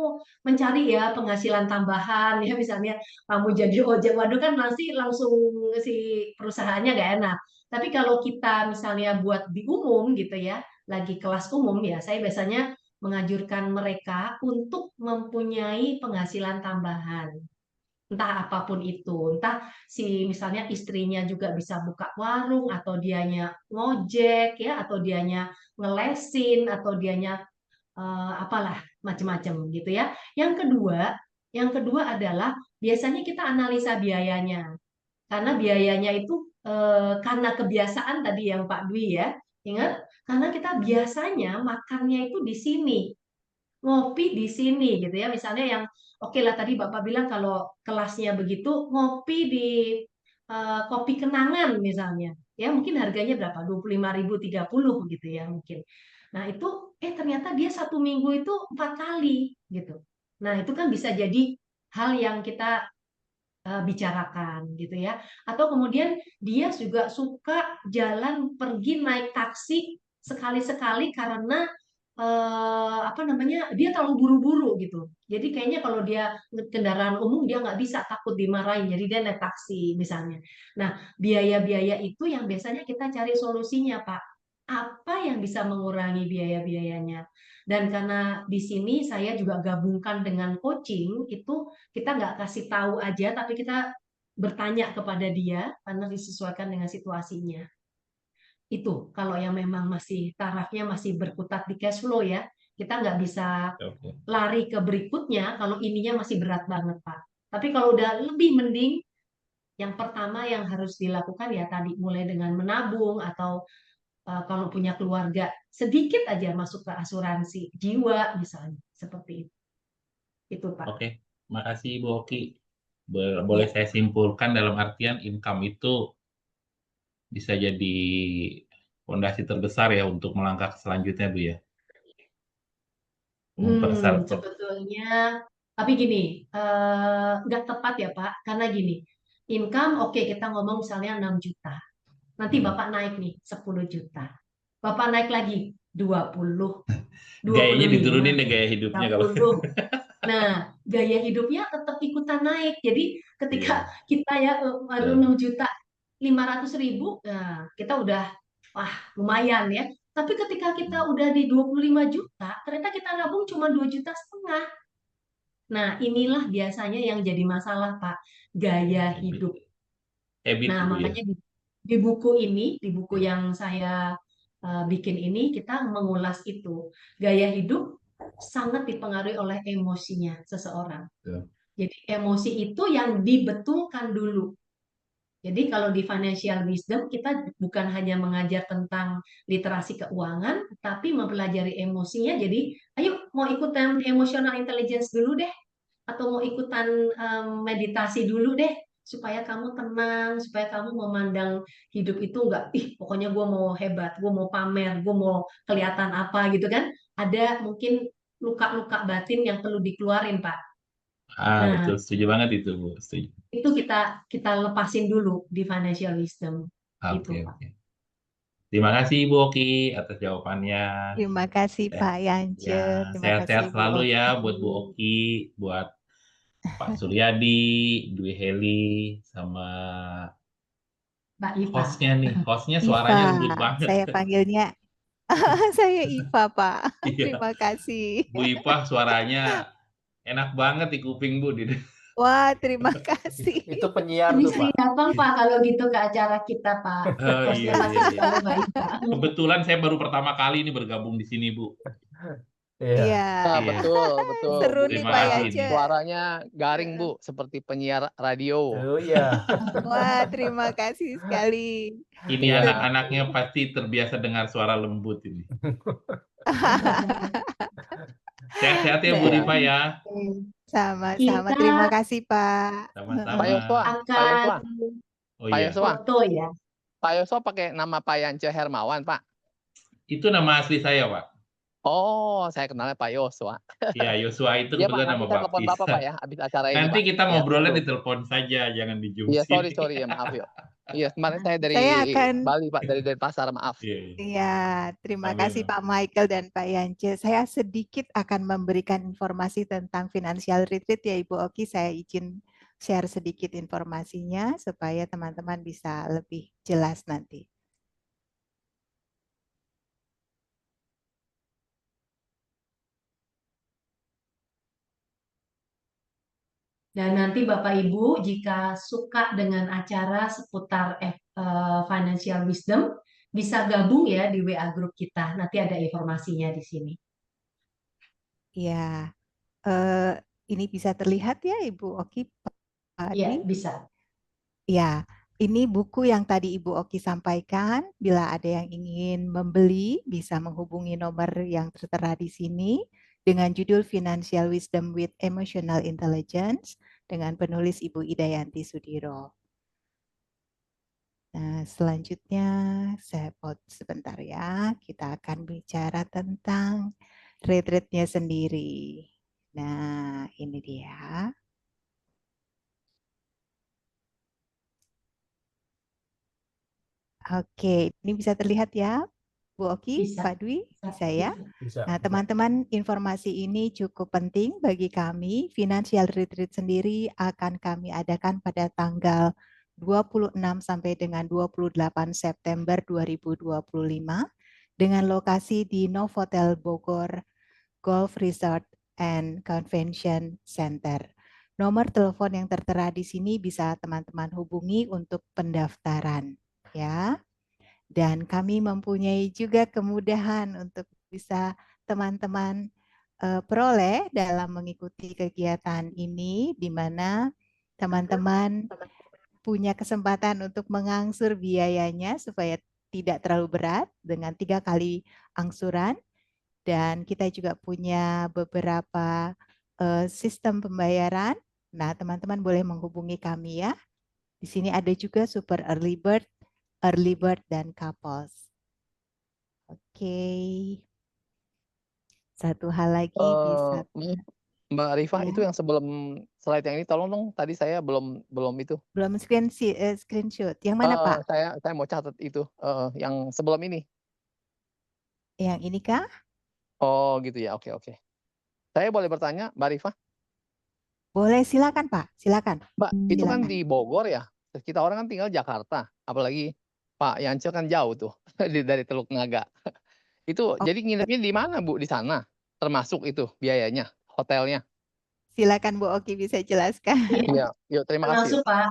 [SPEAKER 2] mencari ya penghasilan tambahan ya, misalnya kamu jadi ojek, waduh kan nanti langsung si perusahaannya nggak enak. Tapi kalau kita misalnya buat di umum gitu ya, lagi kelas umum ya, saya biasanya mengajurkan mereka untuk mempunyai penghasilan tambahan. Entah apapun itu, entah si misalnya istrinya juga bisa buka warung, atau dianya ngojek ya, atau dianya ngelesin, atau dianya apalah macam-macam gitu ya. Yang kedua adalah biasanya kita analisa biayanya. Karena biayanya itu karena kebiasaan tadi yang Pak Dwi ya. Ingat, karena kita biasanya makannya itu di sini, ngopi di sini gitu ya. Misalnya yang oke lah tadi Bapak bilang kalau kelasnya begitu, ngopi di kopi kenangan misalnya. Ya mungkin harganya berapa? 25.000, 30 gitu ya mungkin. Nah itu ternyata dia satu minggu itu 4 kali gitu. Nah itu kan bisa jadi hal yang kita bicarakan gitu ya. Atau kemudian dia juga suka jalan pergi naik taksi sekali-sekali karena apa namanya, dia terlalu buru-buru gitu. Jadi kayaknya kalau dia kendaraan umum dia nggak bisa, takut dimarahin, jadi dia naik taksi misalnya. Nah, biaya-biaya itu yang biasanya kita cari solusinya, Pak. Apa yang bisa mengurangi biaya-biayanya? Dan karena di sini saya juga gabungkan dengan coaching, itu kita nggak kasih tahu aja, tapi kita bertanya kepada dia karena disesuaikan dengan situasinya. Itu kalau yang memang masih tarafnya masih berkutat di cash flow ya, kita nggak bisa
[SPEAKER 4] Oke.
[SPEAKER 2] lari ke berikutnya kalau ininya masih berat banget Pak. Tapi kalau udah lebih mending, yang pertama yang harus dilakukan ya tadi mulai dengan menabung atau kalau punya keluarga sedikit aja masuk ke asuransi jiwa misalnya seperti itu. Itu Pak.
[SPEAKER 4] Oke, makasih Bu Oki. Boleh
[SPEAKER 2] Ya.
[SPEAKER 4] saya simpulkan dalam artian income itu bisa jadi fondasi terbesar ya untuk melangkah ke selanjutnya Bu ya.
[SPEAKER 2] Sebetulnya, tapi gini, nggak tepat ya Pak, karena gini, income oke kita ngomong misalnya 6 juta, nanti Bapak naik nih 10 juta, Bapak naik lagi 20,
[SPEAKER 4] Gayanya
[SPEAKER 2] 25,
[SPEAKER 4] diturunin deh gaya hidupnya kalau.
[SPEAKER 2] 30. Nah, gaya hidupnya tetap ikutan naik. Jadi ketika kita ya, aduh 6 juta 500.000, nah, kita udah, wah lumayan ya. Tapi ketika kita udah di 25 juta, ternyata kita nabung cuma 2,5 juta. Nah, inilah biasanya yang jadi masalah, Pak. Gaya hidup.
[SPEAKER 4] Habit
[SPEAKER 2] Nah,
[SPEAKER 4] Bu ya.
[SPEAKER 2] makanya di buku ini, di buku yang saya bikin ini, kita mengulas itu. Gaya hidup sangat dipengaruhi oleh emosinya seseorang.
[SPEAKER 4] Betul.
[SPEAKER 2] Jadi emosi itu yang dibetulkan dulu. Jadi kalau di financial wisdom kita bukan hanya mengajar tentang literasi keuangan, tapi mempelajari emosinya. Jadi ayo mau ikutan emotional intelligence dulu deh, atau mau ikutan meditasi dulu deh, supaya kamu tenang, supaya kamu memandang hidup itu enggak, pokoknya gue mau hebat, gue mau pamer, gue mau kelihatan apa gitu kan. Ada mungkin luka-luka batin yang perlu dikeluarin, Pak. Nah,
[SPEAKER 4] Betul, setuju banget itu Bu, setuju.
[SPEAKER 2] itu kita lepasin dulu di financial wisdom. Itu,
[SPEAKER 4] Oke,
[SPEAKER 2] Pak.
[SPEAKER 4] oke. Terima kasih Bu Oki atas jawabannya.
[SPEAKER 1] Terima kasih Pak Yance.
[SPEAKER 4] Ya,
[SPEAKER 1] Terima kasih
[SPEAKER 4] sehat-sehat
[SPEAKER 1] Bu
[SPEAKER 4] selalu ya
[SPEAKER 1] Oki.
[SPEAKER 4] buat Bu Oki, buat Pak Suryadi, Dwi Heli, sama
[SPEAKER 2] Mbak Iva.
[SPEAKER 4] hostnya suaranya
[SPEAKER 1] Iva,
[SPEAKER 4] lembut banget.
[SPEAKER 1] saya panggilnya saya Iva Pak.
[SPEAKER 4] Iya.
[SPEAKER 1] Terima kasih.
[SPEAKER 4] Bu Ipa suaranya enak banget di kuping Bu.
[SPEAKER 1] Wah, terima kasih.
[SPEAKER 3] Itu penyiar
[SPEAKER 2] Ini
[SPEAKER 3] tuh
[SPEAKER 2] sering
[SPEAKER 3] Pak.
[SPEAKER 2] datang Pak kalau gitu ke acara kita Pak.
[SPEAKER 4] Oh,
[SPEAKER 2] Hostnya
[SPEAKER 4] iya,
[SPEAKER 2] masih
[SPEAKER 4] iya.
[SPEAKER 2] oleh Mbak Iva.
[SPEAKER 4] Kebetulan saya baru pertama kali ini bergabung di sini Bu.
[SPEAKER 3] Iya.
[SPEAKER 1] Iya.
[SPEAKER 7] Nah,
[SPEAKER 4] Iya.
[SPEAKER 7] betul.
[SPEAKER 1] Seru
[SPEAKER 7] Bu
[SPEAKER 1] nih
[SPEAKER 4] Terima
[SPEAKER 1] Pak
[SPEAKER 7] Ipa.
[SPEAKER 4] kasih
[SPEAKER 1] Yance.
[SPEAKER 4] nih.
[SPEAKER 7] Suaranya garing Bu, seperti penyiar radio.
[SPEAKER 3] Oh iya.
[SPEAKER 1] Wah, terima kasih sekali.
[SPEAKER 4] Ini
[SPEAKER 3] Iya.
[SPEAKER 4] anak-anaknya pasti terbiasa dengar suara lembut ini. Sehat-sehat ya Bu
[SPEAKER 1] Baik.
[SPEAKER 4] Rifa ya.
[SPEAKER 1] Sama-sama.
[SPEAKER 2] Kita
[SPEAKER 1] Terima kasih Pak.
[SPEAKER 4] Sama-sama.
[SPEAKER 7] Pak Yosua,
[SPEAKER 2] akan
[SPEAKER 4] Oh
[SPEAKER 7] Pak
[SPEAKER 4] iya.
[SPEAKER 7] Yosua,
[SPEAKER 2] foto ya.
[SPEAKER 7] Pak Yosua pakai nama Pak Yance Hermawan Pak.
[SPEAKER 4] Itu nama asli saya Pak.
[SPEAKER 7] Oh, saya kenalnya Pak Yosua.
[SPEAKER 4] Ya, Yosua itu
[SPEAKER 7] Iya Pak,
[SPEAKER 4] kebetulan
[SPEAKER 7] nanti
[SPEAKER 4] nama
[SPEAKER 7] saya telepon
[SPEAKER 4] baptis.
[SPEAKER 7] Bapak Pak ya, habis acara ini
[SPEAKER 4] Nanti
[SPEAKER 7] Pak.
[SPEAKER 4] kita
[SPEAKER 7] Ya,
[SPEAKER 4] ngobrolnya
[SPEAKER 7] betul.
[SPEAKER 4] di telepon saja, jangan di Zoom
[SPEAKER 7] Iya,
[SPEAKER 4] sini.
[SPEAKER 7] sorry ya maaf ya. Iya, kemarin saya dari
[SPEAKER 1] Saya akan
[SPEAKER 7] Bali Pak, dari Denpasar, maaf.
[SPEAKER 4] Iya.
[SPEAKER 1] Iya, terima
[SPEAKER 4] Amin.
[SPEAKER 1] kasih Pak Michael dan Pak Yance. Saya sedikit akan memberikan informasi tentang financial retreat ya Ibu Oki. Saya izin share sedikit informasinya supaya teman-teman bisa lebih jelas nanti.
[SPEAKER 2] Dan nanti Bapak Ibu jika suka dengan acara seputar financial wisdom, bisa gabung ya di WA group kita. Nanti ada informasinya di sini.
[SPEAKER 1] Ya, ini bisa terlihat ya Ibu Oki, Pak
[SPEAKER 2] Iya,
[SPEAKER 1] Dwi?
[SPEAKER 2] bisa.
[SPEAKER 1] Ya, ini buku yang tadi Ibu Oki sampaikan. Bila ada yang ingin membeli, bisa menghubungi nomor yang tertera di sini dengan judul Financial Wisdom with Emotional Intelligence dengan penulis Ibu Idayanti Sudiro. Nah, selanjutnya saya pause sebentar ya. Kita akan bicara tentang retreat-nya sendiri. Nah, ini dia. Oke, ini bisa terlihat ya, Bu Oki,
[SPEAKER 2] Bisa.
[SPEAKER 1] Pak Dwi, bisa ya?
[SPEAKER 3] Bisa.
[SPEAKER 1] Nah, teman-teman, informasi ini cukup penting bagi kami. Financial Retreat sendiri akan kami adakan pada tanggal 26 sampai dengan 28 September 2025 dengan lokasi di Novotel Bogor Golf Resort and Convention Center. Nomor telepon yang tertera di sini bisa teman-teman hubungi untuk pendaftaran, ya. Dan kami mempunyai juga kemudahan untuk bisa teman-teman peroleh dalam mengikuti kegiatan ini, di mana teman-teman punya kesempatan untuk mengangsur biayanya supaya tidak terlalu berat dengan 3 kali angsuran. Dan kita juga punya beberapa sistem pembayaran. Nah, teman-teman boleh menghubungi kami ya. Di sini ada juga Super Early Bird dan Couples. Oke. Satu hal lagi bisa.
[SPEAKER 7] Mbak Rifa,
[SPEAKER 1] Ya.
[SPEAKER 7] itu yang sebelum slide yang ini tolong dong, tadi saya belum itu.
[SPEAKER 1] Belum screenshot. Yang mana, Pak?
[SPEAKER 7] Saya mau catat itu, yang sebelum ini.
[SPEAKER 1] Yang ini kah?
[SPEAKER 7] Oh gitu ya, oke. Saya boleh bertanya, Mbak Rifa?
[SPEAKER 1] Boleh, silakan Pak, silakan.
[SPEAKER 7] Mbak, itu kan
[SPEAKER 1] Silakan.
[SPEAKER 7] di Bogor ya. Kita orang kan tinggal Jakarta, apalagi Pak Yance kan jauh tuh dari Teluk Naga. Itu
[SPEAKER 1] Oh,
[SPEAKER 7] jadi nginepnya di mana Bu? Di sana, termasuk itu biayanya, hotelnya.
[SPEAKER 1] silakan Bu Oki bisa jelaskan.
[SPEAKER 7] Iya, yuk terima kasih.
[SPEAKER 2] Termasuk Pak,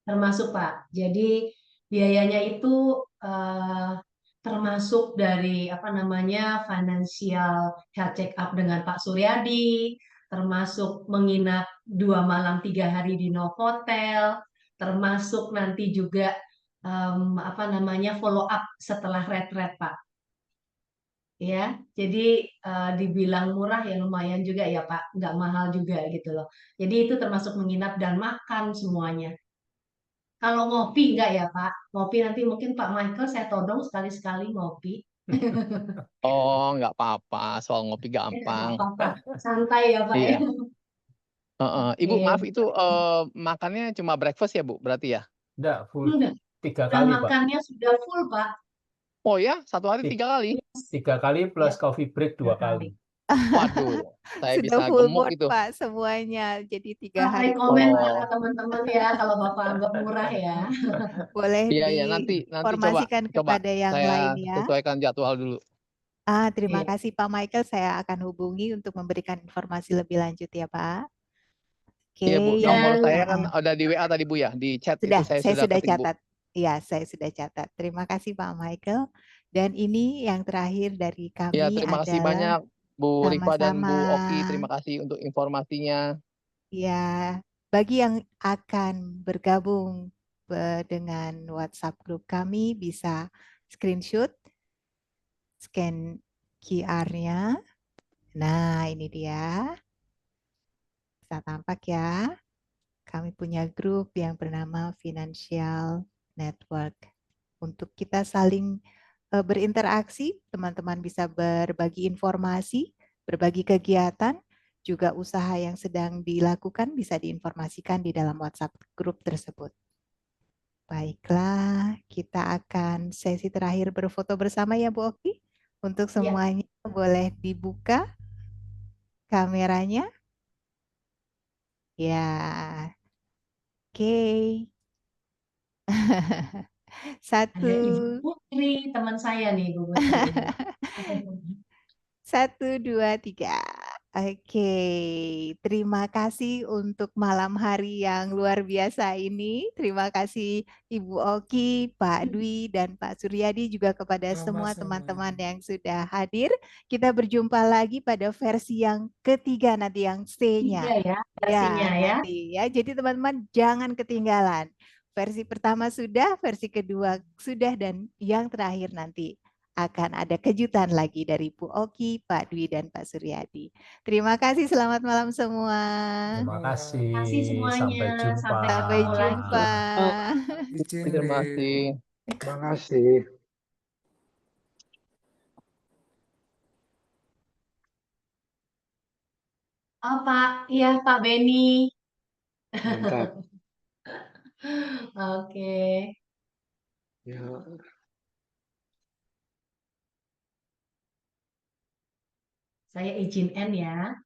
[SPEAKER 2] termasuk Pak. Jadi biayanya itu termasuk dari apa namanya financial health check up dengan Pak Suryadi, termasuk menginap 2 malam 3 hari di Novotel, termasuk nanti juga apa namanya follow up setelah retret Pak. Ya, jadi dibilang murah ya lumayan juga ya Pak, nggak mahal juga gitu loh. Jadi itu termasuk menginap dan makan semuanya. Kalau ngopi enggak ya Pak? Ngopi nanti mungkin Pak Michael saya todong sekali-sekali ngopi.
[SPEAKER 7] Oh, nggak apa-apa, soal ngopi
[SPEAKER 2] Nggak
[SPEAKER 7] gampang.
[SPEAKER 2] apa-apa. Santai ya Pak ya.
[SPEAKER 7] Iya. Ibu
[SPEAKER 2] Oke.
[SPEAKER 7] maaf itu makannya cuma breakfast ya Bu, berarti ya?
[SPEAKER 3] Enggak, full.
[SPEAKER 2] Udah,
[SPEAKER 3] 3
[SPEAKER 2] udah
[SPEAKER 3] kali, Pak.
[SPEAKER 2] makannya sudah full Pak.
[SPEAKER 7] Oh ya, 1 hari 3 kali?
[SPEAKER 3] 3 kali plus
[SPEAKER 2] Ya,
[SPEAKER 3] coffee break 2
[SPEAKER 2] 3 kali.
[SPEAKER 3] kali.
[SPEAKER 7] Waduh, saya
[SPEAKER 1] Sudah
[SPEAKER 7] bisa
[SPEAKER 1] full
[SPEAKER 7] gemuk
[SPEAKER 1] board
[SPEAKER 7] itu.
[SPEAKER 1] Pak semuanya. Jadi 3
[SPEAKER 2] Sampai
[SPEAKER 1] hari
[SPEAKER 2] komen
[SPEAKER 1] full.
[SPEAKER 2] ya teman-teman ya kalau Bapak anggap murah ya.
[SPEAKER 1] Boleh
[SPEAKER 7] Iya, nanti
[SPEAKER 1] diinformasikan
[SPEAKER 7] coba
[SPEAKER 1] kepada yang lain
[SPEAKER 7] saya
[SPEAKER 1] ya.
[SPEAKER 7] sesuaikan jadwal dulu.
[SPEAKER 1] Terima
[SPEAKER 2] Iya.
[SPEAKER 1] kasih Pak Michael, saya akan hubungi untuk memberikan informasi lebih lanjut ya Pak. Oke,
[SPEAKER 7] Iya Bu,
[SPEAKER 1] yang
[SPEAKER 7] nomor
[SPEAKER 2] Dan
[SPEAKER 7] saya kan ada di WA tadi Bu ya, di chat itu saya
[SPEAKER 1] saya
[SPEAKER 7] sudah
[SPEAKER 1] sudah
[SPEAKER 7] ketik Bu.
[SPEAKER 1] catat. Iya, saya sudah catat. Terima kasih Pak Michael. Dan ini yang terakhir dari
[SPEAKER 7] Ya,
[SPEAKER 1] kami
[SPEAKER 7] terima kasih
[SPEAKER 1] adalah
[SPEAKER 7] banyak Bu Rifa dan
[SPEAKER 1] sama-sama.
[SPEAKER 7] Bu Oki, terima kasih untuk informasinya.
[SPEAKER 1] Ya, bagi yang akan bergabung dengan WhatsApp grup kami bisa screenshot, scan QR-nya. Nah, ini dia. Bisa tampak ya. Kami punya grup yang bernama Financial Network. Untuk kita saling berinteraksi, teman-teman bisa berbagi informasi, berbagi kegiatan, juga usaha yang sedang dilakukan bisa diinformasikan di dalam WhatsApp grup tersebut. Baiklah, kita akan sesi terakhir berfoto bersama ya Bu Oki. Untuk
[SPEAKER 2] ya,
[SPEAKER 1] semuanya boleh dibuka kameranya. Ya, oke. Satu,
[SPEAKER 2] ada Ibu Putri teman saya nih Ibu Putri.
[SPEAKER 1] 1, 2, 3. Oke, terima kasih untuk malam hari yang luar biasa ini. Terima kasih Ibu Oki, Pak Dwi, dan Pak Suryadi juga kepada semua
[SPEAKER 5] Sama-sama.
[SPEAKER 1] teman-teman yang sudah hadir. Kita berjumpa lagi pada versi yang ketiga nanti, yang C-nya.
[SPEAKER 2] Tiga ya versinya ya.
[SPEAKER 1] Nanti ya. Jadi teman-teman jangan ketinggalan. Versi pertama sudah, versi kedua sudah, dan yang terakhir nanti akan ada kejutan lagi dari Bu Oki, Pak Dwi, dan Pak Suryadi. Terima kasih, selamat malam semua.
[SPEAKER 3] Terima kasih.
[SPEAKER 2] Terima kasih semuanya.
[SPEAKER 3] Sampai jumpa.
[SPEAKER 2] Sampai
[SPEAKER 1] Sampai
[SPEAKER 2] ketemu lagi.
[SPEAKER 1] jumpa.
[SPEAKER 5] Izin
[SPEAKER 7] Terima
[SPEAKER 5] nih.
[SPEAKER 7] kasih.
[SPEAKER 8] Terima kasih.
[SPEAKER 2] Oh Pak, iya Pak Beni.
[SPEAKER 8] Mantap.
[SPEAKER 2] Oke,
[SPEAKER 8] Ya,
[SPEAKER 2] saya izin end ya.